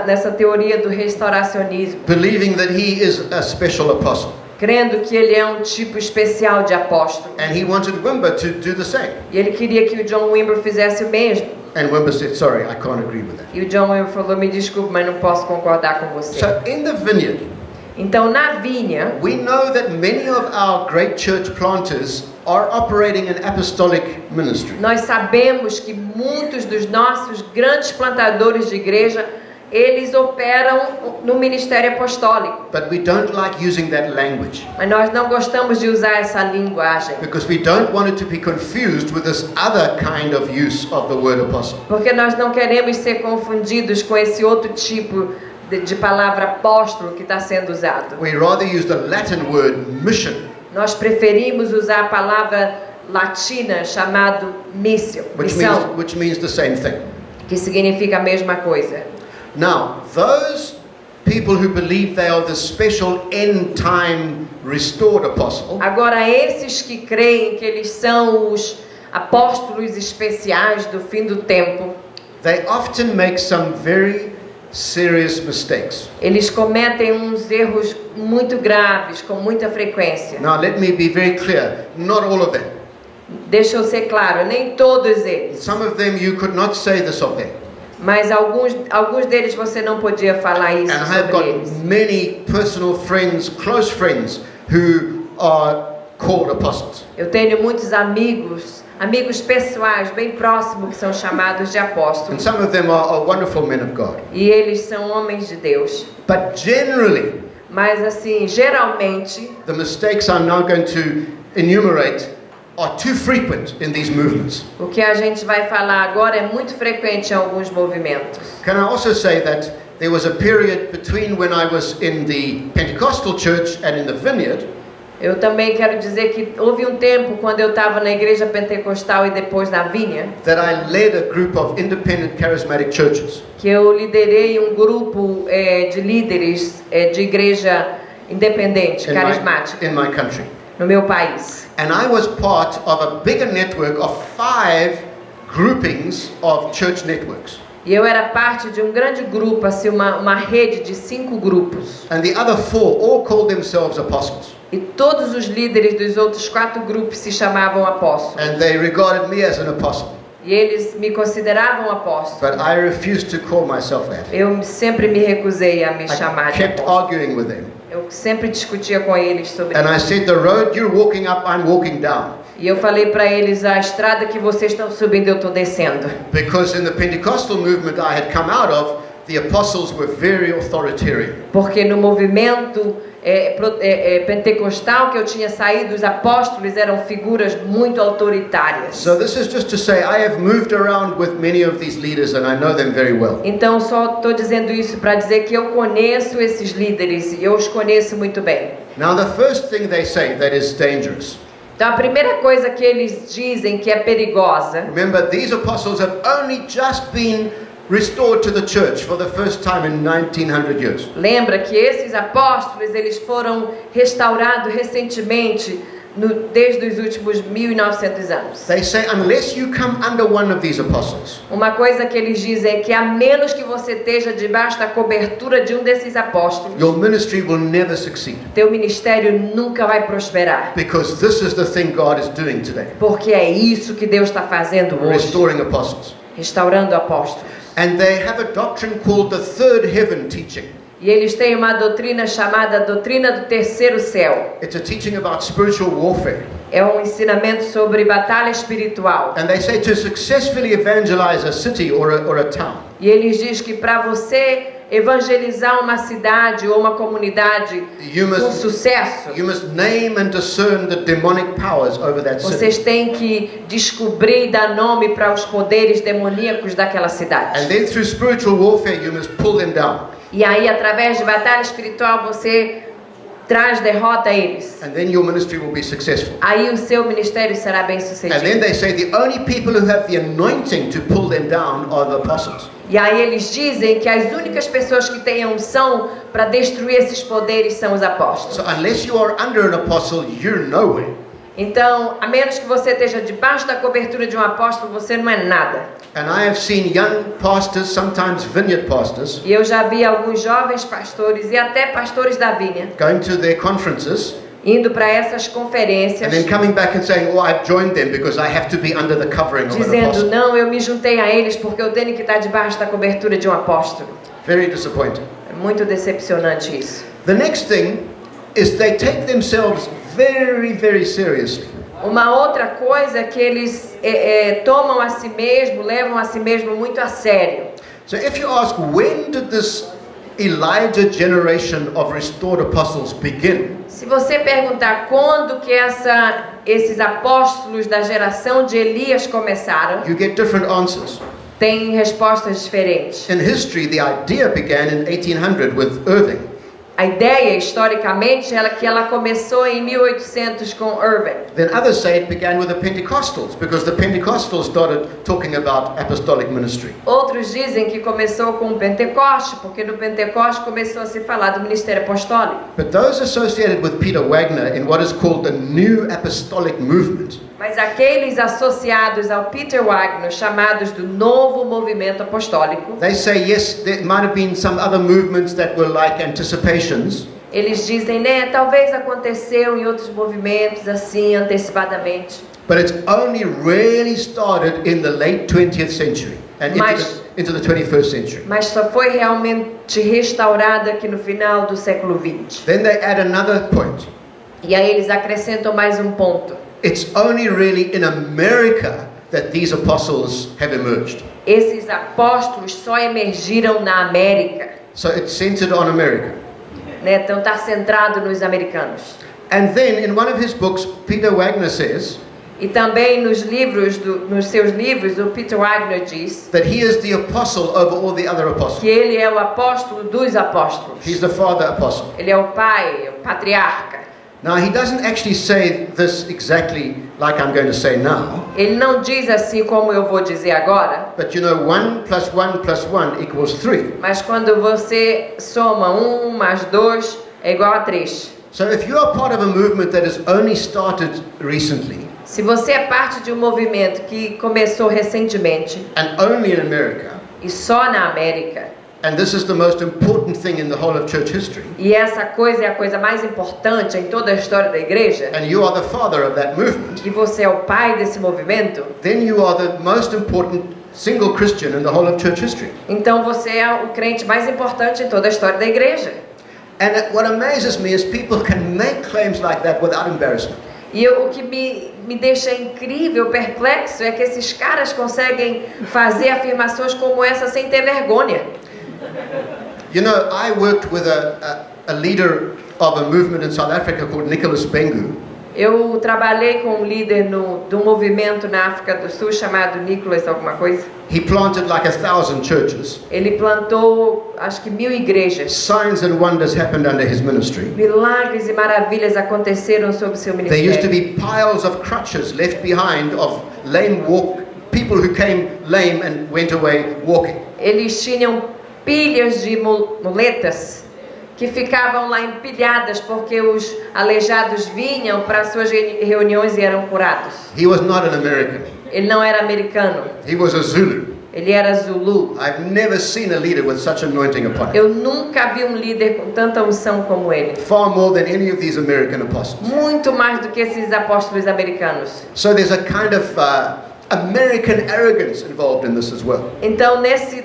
nessa teoria do restauracionismo, believing that he is a special apostle, crendo que ele é um tipo especial de apóstolo. and he wanted Wimber to do the same. E ele queria que o John Wimber fizesse o mesmo. And Wimber said, sorry, I can't agree with that. E o John Wimber falou: me desculpe, mas não posso concordar com você. So in the vineyard, Então, na vinha, we know that many of our great church planters are operating an apostolic ministry. nós sabemos que muitos dos nossos grandes plantadores de igreja, eles operam no ministério apostólico. But we don't like using that language Mas nós não gostamos de usar essa linguagem, because we don't want it to be confused with this other kind of use of the word apostle. porque nós não queremos ser confundidos com esse outro tipo de palavra apóstolo que está sendo usado. We rather use the Latin word mission, Nós preferimos usar a palavra latina chamada missio, missão, which means the same thing. que significa a mesma coisa. Now, those people who believe they are the special end time restored apostle, Agora, esses que creem que eles são os apóstolos especiais do fim do tempo, they often make some very serious mistakes. eles cometem uns erros muito graves, com muita frequência. Now, let me be very clear, not all of them. Deixa eu ser claro, nem todos eles, Some of them you could not say this of them. mas alguns deles você não podia falar isso And I have sobre got eles. many personal friends, close friends, who are called apostles. Eu tenho muitos amigos pessoais bem próximos que são chamados de And apóstolos. some of them are wonderful men of God. E eles são homens de Deus. But generally, Mas assim, geralmente, the mistakes I'm now going to enumerate are too frequent in these movements. o que a gente vai falar agora é muito frequente em alguns movimentos. Can I also say that there was a period between when I was in the Pentecostal church and in the vineyard Eu também quero dizer que houve um tempo quando eu estava na igreja pentecostal e depois na vinha, that I led a group of independent charismatic churches. que eu liderei um grupo de líderes de igreja independente, carismática, in my country. no meu país. And I was part of a bigger network of 5 groupings of church networks. E eu era parte de um grande grupo, assim, uma rede de 5 grupos. And the other 4 all called themselves apostles. E todos os líderes dos outros 4 grupos se chamavam apóstolos. And they regarded me as an apostle. E eles me consideravam apóstolo. But I refused to call myself that. Eu sempre me recusei a me I chamar de kept apóstolo. arguing with them. Eu sempre discutia com eles sobre And I isso. said, the road you're walking up, I'm walking down. E eu falei para eles: a estrada que vocês estão subindo, eu estou descendo. Because in the Pentecostal movement I had come out of, the apostles were very authoritarian. Porque no movimento pentecostal que eu tinha saído, os apóstolos eram figuras muito autoritárias. So this is just to say I have moved around with many of these leaders and I know them very well. Então só estou dizendo isso para dizer que eu conheço esses líderes e eu os conheço muito bem. Now the first thing they say that is dangerous Então a primeira coisa que eles dizem que é perigosa, Remember, these apostles have only just been restored to the church for the first time in 1900 years. lembra que esses apóstolos eles foram restaurados recentemente desde os últimos 1900 anos. They say, unless you come under one of these apostles, Uma coisa que eles dizem é que a menos que você esteja debaixo da cobertura de um desses apóstolos, your ministry will never succeed. teu ministério nunca vai prosperar. Because this is the thing God is doing today, Porque é isso que Deus está fazendo hoje, restoring apostles. restaurando apóstolos. And they have a doctrine called the third heaven teaching. E eles têm uma doutrina chamada doutrina do terceiro céu. It's a teaching about spiritual warfare. É um ensinamento sobre batalha espiritual. And they say to successfully evangelize a city or a town, E eles dizem que para você evangelizar uma cidade ou uma comunidade you com must sucesso, name and discern the demonic powers over that city. vocês têm que descobrir e dar nome para os poderes demoníacos daquela cidade. And then through spiritual warfare, you must pull them down. E aí, através de batalha espiritual, você traz derrota a eles. And then your ministry will be successful. Aí o seu ministério será bem And then sucedido. they say the only people who have the anointing to pull them down are the apostles. E aí eles dizem que as únicas pessoas que têm a unção para destruir esses poderes são os apóstolos. So unless you are under an apostle, you're nowhere. Então, a menos que você esteja debaixo da cobertura de um apóstolo, você não é nada. And I have seen young pastors, sometimes vineyard pastors, E eu já vi alguns jovens pastores e até pastores da vinha going to their conferences indo para essas and conferências then coming back and saying, oh, I've joined them because I have to be under the covering of an dizendo, apostle. não, eu me juntei a eles porque eu tenho que estar debaixo da cobertura de um apóstolo. Very disappointing. É muito decepcionante isso. The next thing is they take themselves very, very seriously. Uma outra coisa é que eles tomam a si mesmo, levam a si mesmo muito a sério. So if you ask, when did this Elijah generation of restored apostles begin? Se você perguntar quando que esses apóstolos da geração de Elias começaram, You get different answers. tem respostas diferentes. In history, the idea began in 1800 with Irving. A ideia, historicamente, é que ela começou em 1800 com Irving. Then others say it began with the Pentecostals, because the Pentecostals started talking about apostolic ministry. Outros dizem que começou com o Pentecoste, porque no Pentecoste começou a se falar do ministério apostólico. But those associated with Peter Wagner in what is called the New Apostolic Movement, Mas aqueles associados ao Peter Wagner, chamados do Novo Movimento Apostólico, they say yes, there might have been some other movements that were like anticipations, eles dizem, né, talvez aconteceu em outros movimentos assim, antecipadamente. but it's only really started in the late 20th century and into the 21st century. Mas só foi realmente restaurada aqui no final do século XX. Then they add another point. E aí eles acrescentam mais um ponto. It's only really in America that these apostles have emerged. Esses apóstolos só emergiram na América, So it's centered on America. né? Então está centrado nos americanos. And then in one of his books, Peter Wagner says E também nos seus livros, o Peter Wagner diz that he is the apostle over all the other apostles. que ele é o apóstolo dos apóstolos. He's the father apostle. Ele é o pai, o patriarca. Now, he doesn't actually say this exactly like I'm going to say now, Ele não diz assim como eu vou dizer agora, but you know, 1 plus 1 plus 1 equals 3. mas quando você soma 1 mais 2 é igual a 3. So if you are part of a movement that has only started recently Se você é parte de um movimento que começou recentemente and only in America, e só na América, and this is the most important thing in the whole of church history, e essa coisa é a coisa mais importante em toda a história da igreja, and you are the father of that movement, e você é o pai desse movimento, then you are the most important single Christian in the whole of church history. então você é o crente mais importante em toda a história da igreja. And what amazes me is people can make claims like that without embarrassment. E o que me deixa incrível, perplexo, é que esses caras conseguem fazer afirmações como essa sem ter vergonha. You know, I worked with a leader of a movement in South Africa called Nicholas Bengu. Eu trabalhei com um líder de um movimento na África do Sul chamado Nicholas alguma coisa. He planted like 1,000 churches. Ele plantou, acho que 1000 igrejas. Signs and wonders happened under his ministry. Milagres e maravilhas aconteceram sob seu There used to ministério. be piles of crutches left behind of people who came lame and went away walking. Eles tinham pilhas de muletas que ficavam lá empilhadas porque os aleijados vinham para suas reuniões e eram curados. He was not an American. Ele não era americano, He was a Zulu. ele era Zulu. I've never seen a leader with such anointing upon him. Eu nunca vi um líder com tanta unção como ele. Far more than any of these American apostles. Muito mais do que esses apóstolos americanos. So there's a kind of American arrogance involved in this as well. Então nesse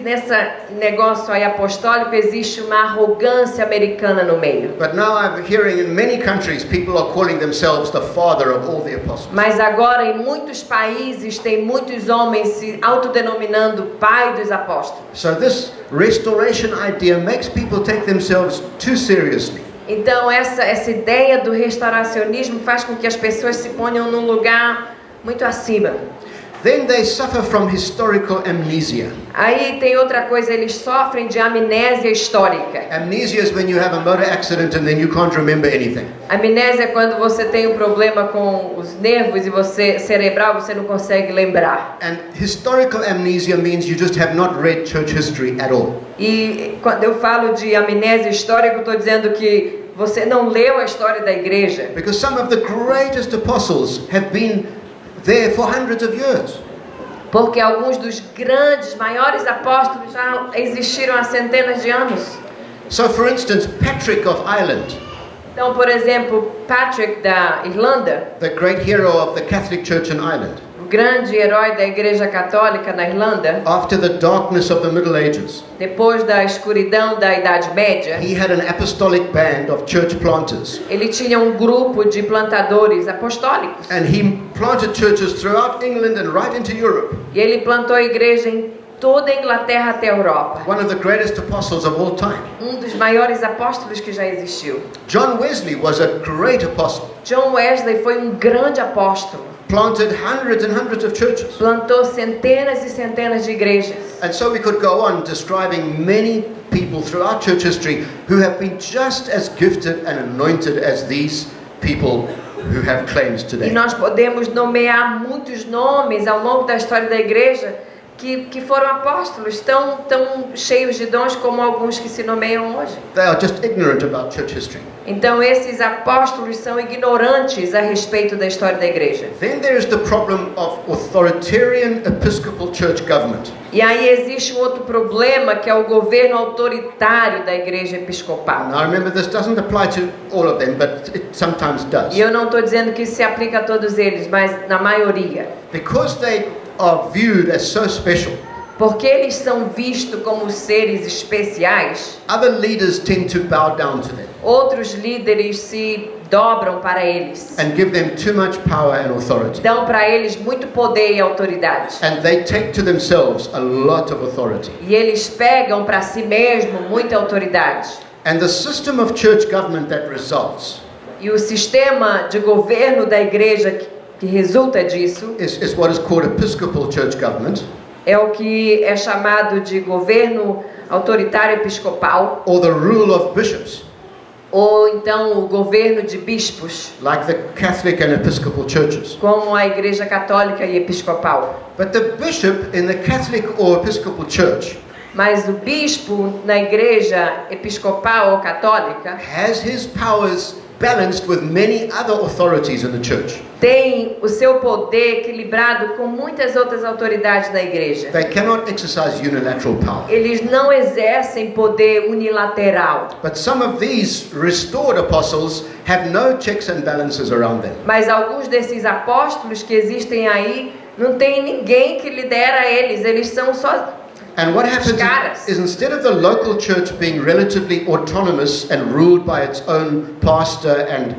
negócio aí apostólico existe uma arrogância americana no meio. But now I'm hearing in many countries people are calling themselves the father of all the apostles. Mas agora em muitos países tem muitos homens se autodenominando pai dos apóstolos. So this restoration idea makes people take themselves too seriously. Então essa ideia do restauracionismo faz com que as pessoas se ponham num lugar muito acima. Then they suffer from historical amnesia. Aí tem outra coisa, eles sofrem de amnésia histórica. Amnesia is when you have a motor accident and then you can't remember anything. Amnésia é quando você tem um problema com os nervos e cerebral, você não consegue lembrar. And historical amnesia means you just have not read church history at all. E quando eu falo de amnésia histórica, eu estou dizendo que você não leu a história da igreja. Because some of the greatest apostles have been there for hundreds of years. Porque alguns dos grandes, maiores apóstolos já existiram há centenas de anos. So for instance, Patrick of Ireland, Então, por exemplo, Patrick da Irlanda, the great hero of the Catholic Church in Ireland, o grande herói da Igreja Católica na Irlanda, after the darkness of the Middle Ages, depois da escuridão da Idade Média, he had an apostolic band of church planters. ele tinha um grupo de plantadores apostólicos. And he planted churches throughout England and right into Europe. E ele plantou a igreja em toda a Inglaterra até a Europa. One of the greatest apostles of all time. Um dos maiores apóstolos que já existiu. John Wesley was a great apostle. John Wesley foi um grande apóstolo. Planted hundreds and hundreds of churches. Plantou centenas e centenas de igrejas. And so we could go on describing many people throughout church history who have been just as gifted and anointed as these people who have claims E today. nós podemos nomear muitos nomes ao longo da história da igreja que foram apóstolos, tão cheios de dons como alguns que se nomeiam hoje. They are just ignorant about church history. Então esses apóstolos são ignorantes a respeito da história da igreja. Then there is the problem of authoritarian Episcopal church government. E aí existe um outro problema que é o governo autoritário da igreja episcopal. Now remember, this doesn't apply to all of them, but it sometimes does. E eu não estou dizendo que isso se aplica a todos eles, mas na maioria. Because they are viewed as so special, Porque eles são vistos como seres especiais, other leaders tend to bow down to them outros líderes se dobram para eles. and give them too much power and authority. Dão para eles muito poder e autoridade. And they take to themselves a lot of authority. E eles pegam para si mesmo muita autoridade. And the system of church government that results E o sistema de governo da igreja que resulta disso is what is called Episcopal church government, é o que é chamado de governo autoritário episcopal, or the rule of bishops, ou então o governo de bispos, like the Catholic and Episcopal churches. como a igreja católica e episcopal. But the bishop in the Catholic or Episcopal church Mas o bispo na igreja episcopal ou católica has his powers balanced with many other authorities in the church. tem o seu poder equilibrado com muitas outras autoridades da igreja. They cannot exercise unilateral power. Eles não exercem poder unilateral. But some of these restored apostles have no checks and balances around them. Mas alguns desses apóstolos que existem aí não tem ninguém que lidera eles. Eles são só And what happens caras. is instead of the local church being relatively autonomous and ruled by its own pastor and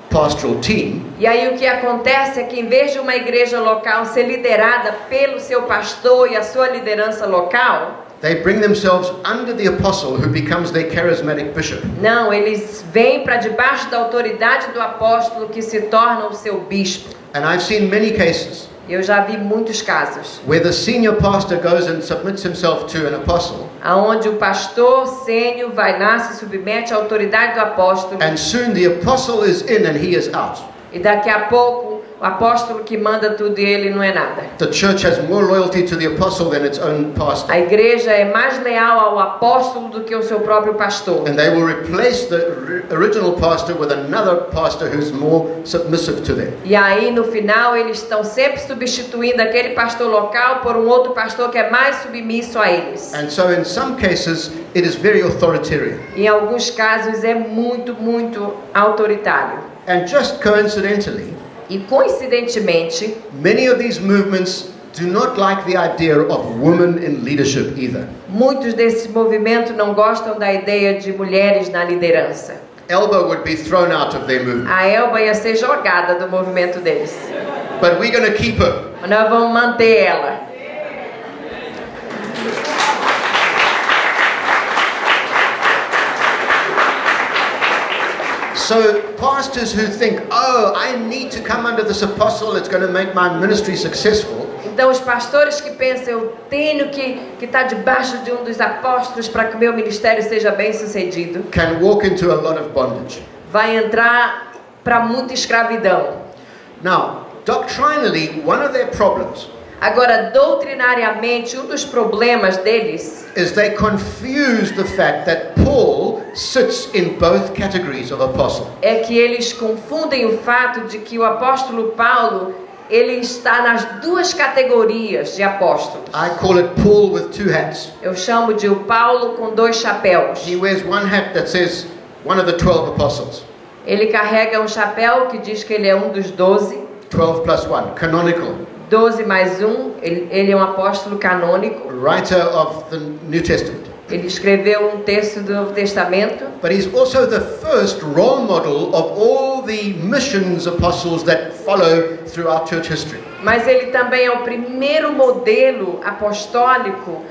pastoral team, E aí o que acontece é que em vez de uma igreja local ser liderada pelo seu pastor e a sua liderança local, They bring themselves under the apostle who becomes their charismatic bishop. Não, eles vêm para debaixo da autoridade do apóstolo que se torna o seu bispo. And I've seen many cases Eu já vi muitos casos where the senior pastor goes and submits himself to an apostle, aonde o pastor sênior vai lá, se submete à autoridade do apóstolo, and soon the apostle is in and he is out. e daqui a pouco o apóstolo que manda tudo e ele não é nada. The church has more loyalty to the apostle than its own pastor. A igreja é mais leal ao apóstolo do que o seu próprio pastor. And they will replace the original pastor with another pastor who's more submissive to them. E aí no final eles estão sempre substituindo aquele pastor local por um outro pastor que é mais submisso a eles. And so in some cases it is very authoritarian. Em alguns casos é muito autoritário. And just coincidentally, E coincidentemente, many of these movements do not like the idea of women in leadership either. muitos desses movimentos não gostam da ideia de mulheres na liderança. Elba would be thrown out of their movement. A Elba ia ser jogada do movimento deles. But we're going to keep her. Mas nós vamos manter ela. So pastors who think, oh, I need to come under this apostle, it's going to make my ministry successful. Então os pastores que pensam, eu tenho que estar debaixo de um dos apóstolos para que o meu ministério seja bem sucedido, Can walk into a lot of bondage. vai entrar para muita escravidão. Now, doctrinally, one of their problems Agora, doutrinariamente, um dos problemas deles is they confuse the fact that Paul sits in both categories of apostle. é que eles confundem o fato de que o apóstolo Paulo, ele está nas duas categorias de apóstolos. I call it Paul with two hats. Eu chamo de o Paulo com dois chapéus. He wears one hat that says one of the 12 apostles, Ele carrega um chapéu que diz que ele é um dos 12, 12 plus 1, canonical, 12 mais um, ele é um apóstolo canônico. writer of the New Testament. Ele escreveu um texto do Novo Testamento, But he's also the first role model of all the missions apostles that follow throughout church history. mas ele também é o primeiro modelo apostólico,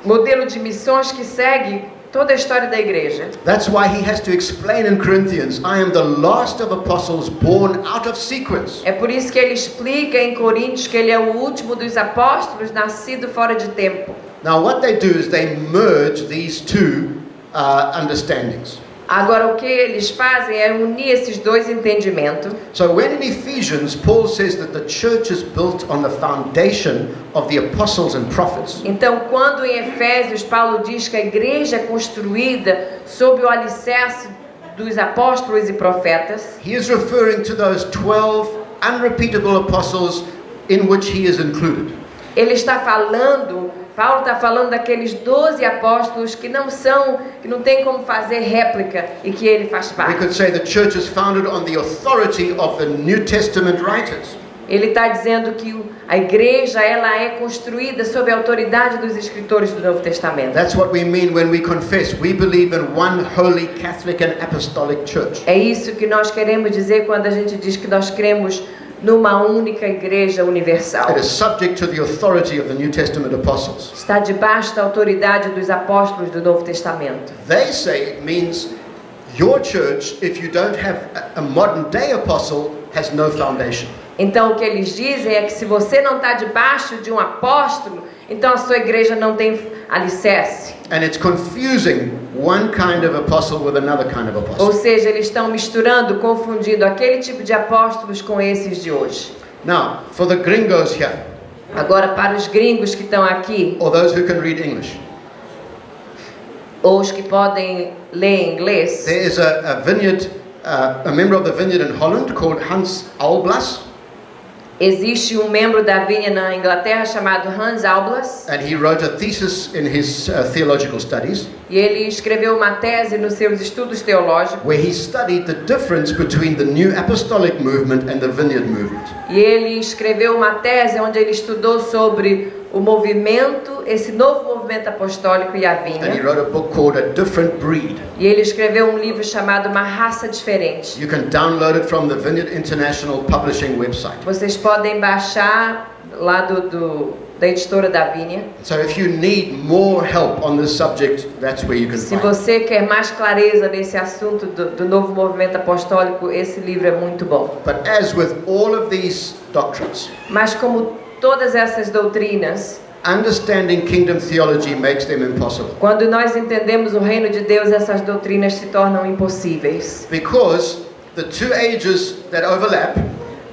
modelo de missões que segue toda a história da igreja. That's why he has to explain in Corinthians, I am the last of apostles born out of sequence. É por isso que ele explica em Coríntios que ele é o último dos apóstolos, nascido fora de tempo. Now what they do is they merge these two understandings. Agora o que eles fazem é unir esses dois entendimentos. So when in Ephesians, Paul says that the church is built on the foundation of the apostles and prophets, Então, quando em Efésios Paulo diz que a igreja é construída sob o alicerce dos apóstolos e profetas, he is referring to those 12 unrepeatable apostles in which he is included. ele está falando, Paulo está falando daqueles 12 apóstolos que não tem como fazer réplica e que ele faz We parte. could say the church is founded on the authority of the New Testament writers. Ele está dizendo que a igreja ela é construída sob a autoridade dos escritores do Novo Testamento. That's what we mean when we confess we believe in one holy Catholic and apostolic church. É isso que nós queremos dizer quando a gente diz que nós cremos numa única igreja universal. It is subject to the authority of the New Testament apostles. Está debaixo da autoridade dos apóstolos do Novo Testamento. They say it means your church, if you don't have a modern day apostle, has no foundation. Então o que eles dizem é que se você não está debaixo de um apóstolo, então a sua igreja não tem alicerce. And it's confusing one kind of apostle with another kind of Ou apostle. seja, eles estão misturando, confundindo aquele tipo de apóstolos com esses de hoje. Now, for the gringos here, Agora, para os gringos que estão aqui, or those who can read English, ou os que podem ler inglês, there is a vineyard, a member of the vineyard in Holland called Hans Alblas, existe um membro da vinha na Inglaterra chamado Hans Alblas, and he wrote a thesis in his theological studies e ele escreveu uma tese nos seus estudos teológicos, where he studied the difference between the New Apostolic movement and the Vineyard movement. e ele escreveu uma tese onde ele estudou sobre o movimento, esse novo movimento apostólico e a And he vinha. wrote a book called A Different Breed. E ele escreveu um livro chamado Uma Raça Diferente. You can download it from the Vineyard International Publishing website. Vocês podem baixar lá da editora da Vinha. So if you need more help on this subject, that's where you can Se find it. você quer mais clareza nesse assunto do novo movimento apostólico, esse livro é muito bom. But as with all of these doctrines, Mas como todas essas doutrinas, understanding kingdom theology makes them impossible. quando nós entendemos o reino de Deus, essas doutrinas se tornam impossíveis. Because the two ages that overlap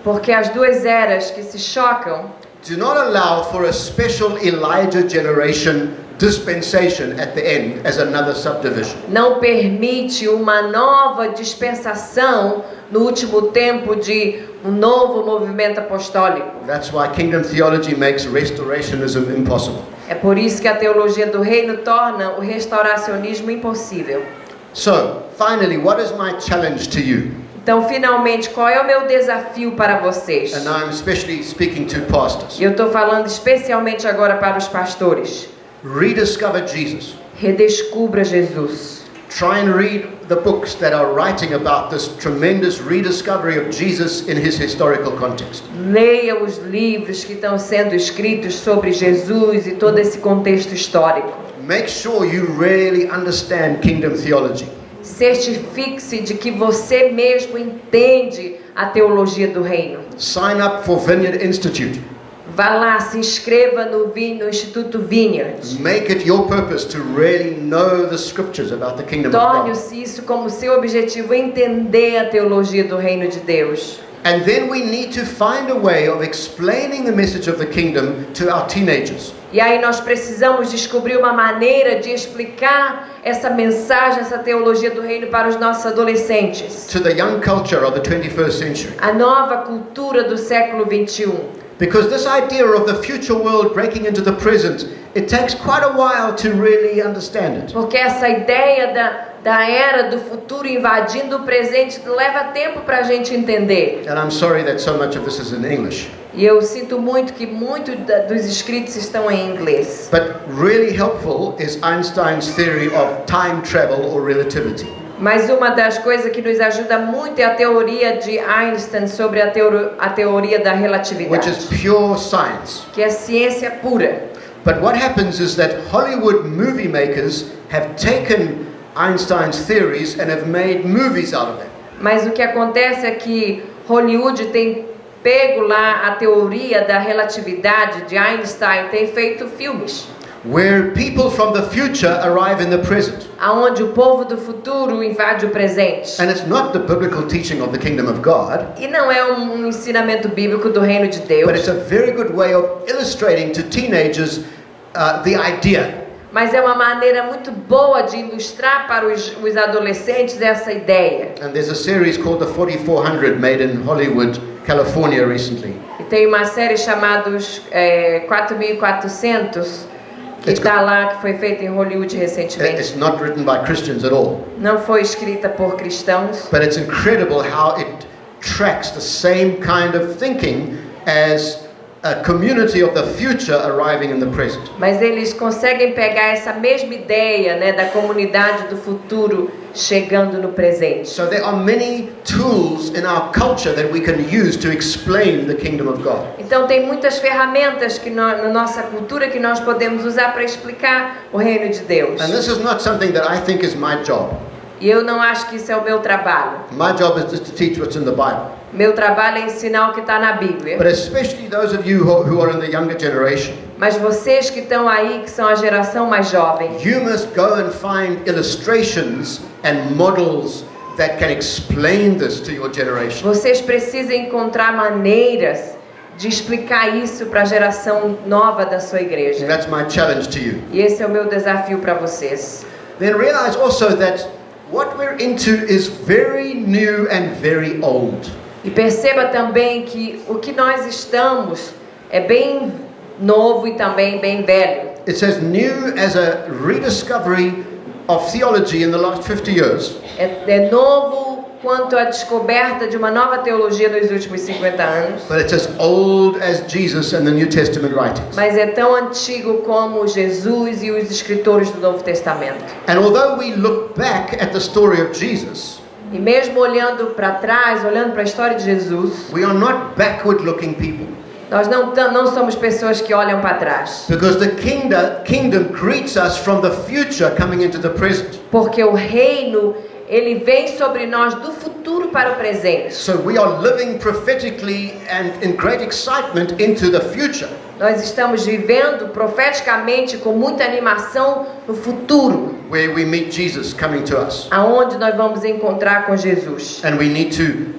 Porque as duas eras que se chocam do not allow for a special Elijah generation dispensation at the end as another subdivision. não permite uma nova dispensação no último tempo de um novo movimento apostólico. That's why kingdom theology makes restorationism impossible. É por isso que a teologia do reino torna o restauracionismo impossível. So, finally, what is my challenge to you? Então, finalmente, qual é o meu desafio para vocês? And I'm especially speaking to pastors. E eu estou falando especialmente agora para os pastores. Rediscover Jesus. Redescubra Jesus. Try and read the books that are writing about this tremendous rediscovery of Jesus in his historical context. Leia os livros que estão sendo escritos sobre Jesus e todo esse contexto histórico. Make sure you really understand kingdom theology. Certifique-se de que você mesmo entende a teologia do reino. Sign up for Vineyard Institute. Vá lá, se inscreva no Instituto Vineyard. Make it your purpose to really know the scriptures about the kingdom of God. Torne-se isso como seu objetivo, entender a teologia do reino de Deus. And then we need to find a way of explaining the message of the kingdom to our teenagers. E aí nós precisamos descobrir uma maneira de explicar essa mensagem, essa teologia do reino para os nossos adolescentes. To the young culture of the 21st century. A nova cultura do século 21. Because this idea of the future world breaking into the present, it takes quite a while to really understand it. Porque essa ideia da era do futuro invadindo o presente leva tempo para a gente entender. And I'm sorry that so much of this is in English. E eu sinto muito que dos escritos estão em inglês. But really helpful is Einstein's theory of time travel or relativity. Mas uma das coisas que nos ajuda muito é a teoria de Einstein sobre a teoria da Which relatividade, is pure science. que é ciência pura. But what happens is that Hollywood movie makers have taken Einstein's theories and have made movies out of them. Mas o que acontece é que Hollywood tem pego lá a teoria da relatividade de Einstein, tem feito filmes, Where people from the future arrive in the present. aonde o povo do futuro invade o presente. And it's not the biblical teaching of the kingdom of God, E não é um ensinamento bíblico do reino de but it's Deus, a very good way of illustrating to teenagers the idea. mas é uma maneira muito boa de ilustrar para os adolescentes essa ideia. And there's a series called The 4400 made in Hollywood, California recently. E tem uma série chamada 4400, que está lá, que foi feita em Hollywood recentemente. It's not written by Christians at all, Não foi escrita por cristãos, but it's incredible how it tracks the same kind of thinking as a community of the future arriving in the present. mas eles conseguem pegar essa mesma ideia, né, da comunidade do futuro chegando no presente. So there are many tools in our culture that we can use to explain the kingdom of God. Então tem muitas ferramentas que na nossa cultura que nós podemos usar para explicar o reino de Deus. And this is not something that I think is my job. E eu não acho que isso é o meu trabalho. My job is just to teach what's in the Bible. Meu trabalho é ensinar o que está na Bíblia. But especially those of you who are in the younger generation, Mas vocês que estão aí, que são a geração mais jovem, you must go and find illustrations and models that can explain this to your generation. vocês precisam encontrar maneiras de explicar isso para a geração nova da sua And igreja. that's my challenge to you. E esse é o meu desafio para vocês. Then realize also that what we're into is very new and very old. E perceba também que o que nós estamos é bem novo e também bem velho. It's as new as a rediscovery of theology in the last 50 years. É novo quanto à descoberta de uma nova teologia nos últimos 50 anos, but it's as old as Jesus and the New Testament writings. mas é tão antigo como Jesus e os escritores do Novo Testamento. And although we look back at the story of Jesus, E mesmo olhando para trás, olhando para a história de Jesus, we are not backward-looking people. nós não somos pessoas que olham para trás. Because the kingdom greets us from the future coming into the present. Porque o reino, ele vem sobre nós do futuro para o presente. So we are living prophetically and in great excitement into the future. Nós estamos vivendo profeticamente com muita animação no futuro, Where we meet Jesus coming to us. aonde nós vamos encontrar com Jesus. And we need to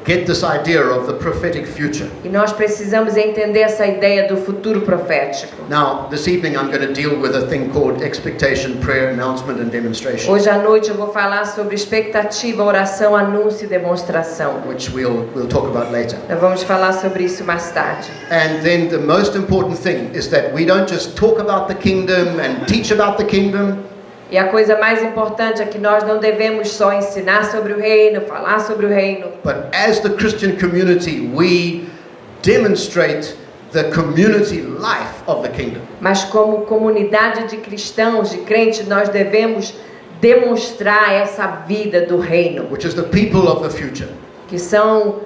get this idea of the prophetic future. E nós precisamos entender essa ideia do futuro profético. Now, this evening I'm going to deal with a thing called expectation, prayer, announcement and demonstration, Hoje à noite eu vou falar sobre expectativa, oração, anúncio e demonstração. which we'll talk about later. Nós vamos falar sobre isso mais tarde. And then the most important thing is that we don't just talk about the kingdom and teach about the kingdom, E a coisa mais importante é que nós não devemos só ensinar sobre o reino, falar sobre o reino, but as the Christian community, we demonstrate the community life of the kingdom. mas como comunidade de cristãos, de crentes, nós devemos demonstrar essa vida do reino, Which is the people of the future,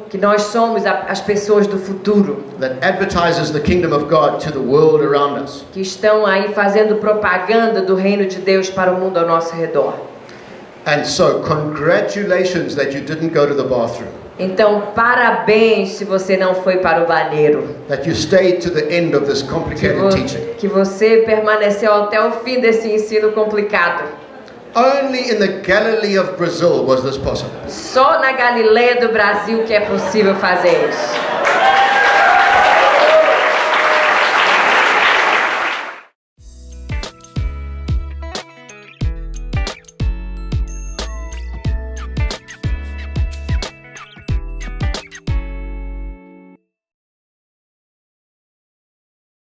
que nós somos as pessoas do futuro, that advertises the kingdom of God to the world around us. que estão aí fazendo propaganda do reino de Deus para o mundo ao nosso redor. And so, congratulations that you didn't go to the bathroom, Então, parabéns se você não foi para o banheiro, that you stayed to the end of this complicated teaching. que você permaneceu até o fim desse ensino complicado. Only in the Galilee of Brazil was this possible. Só na Galileia do Brasil que é possível fazer isso.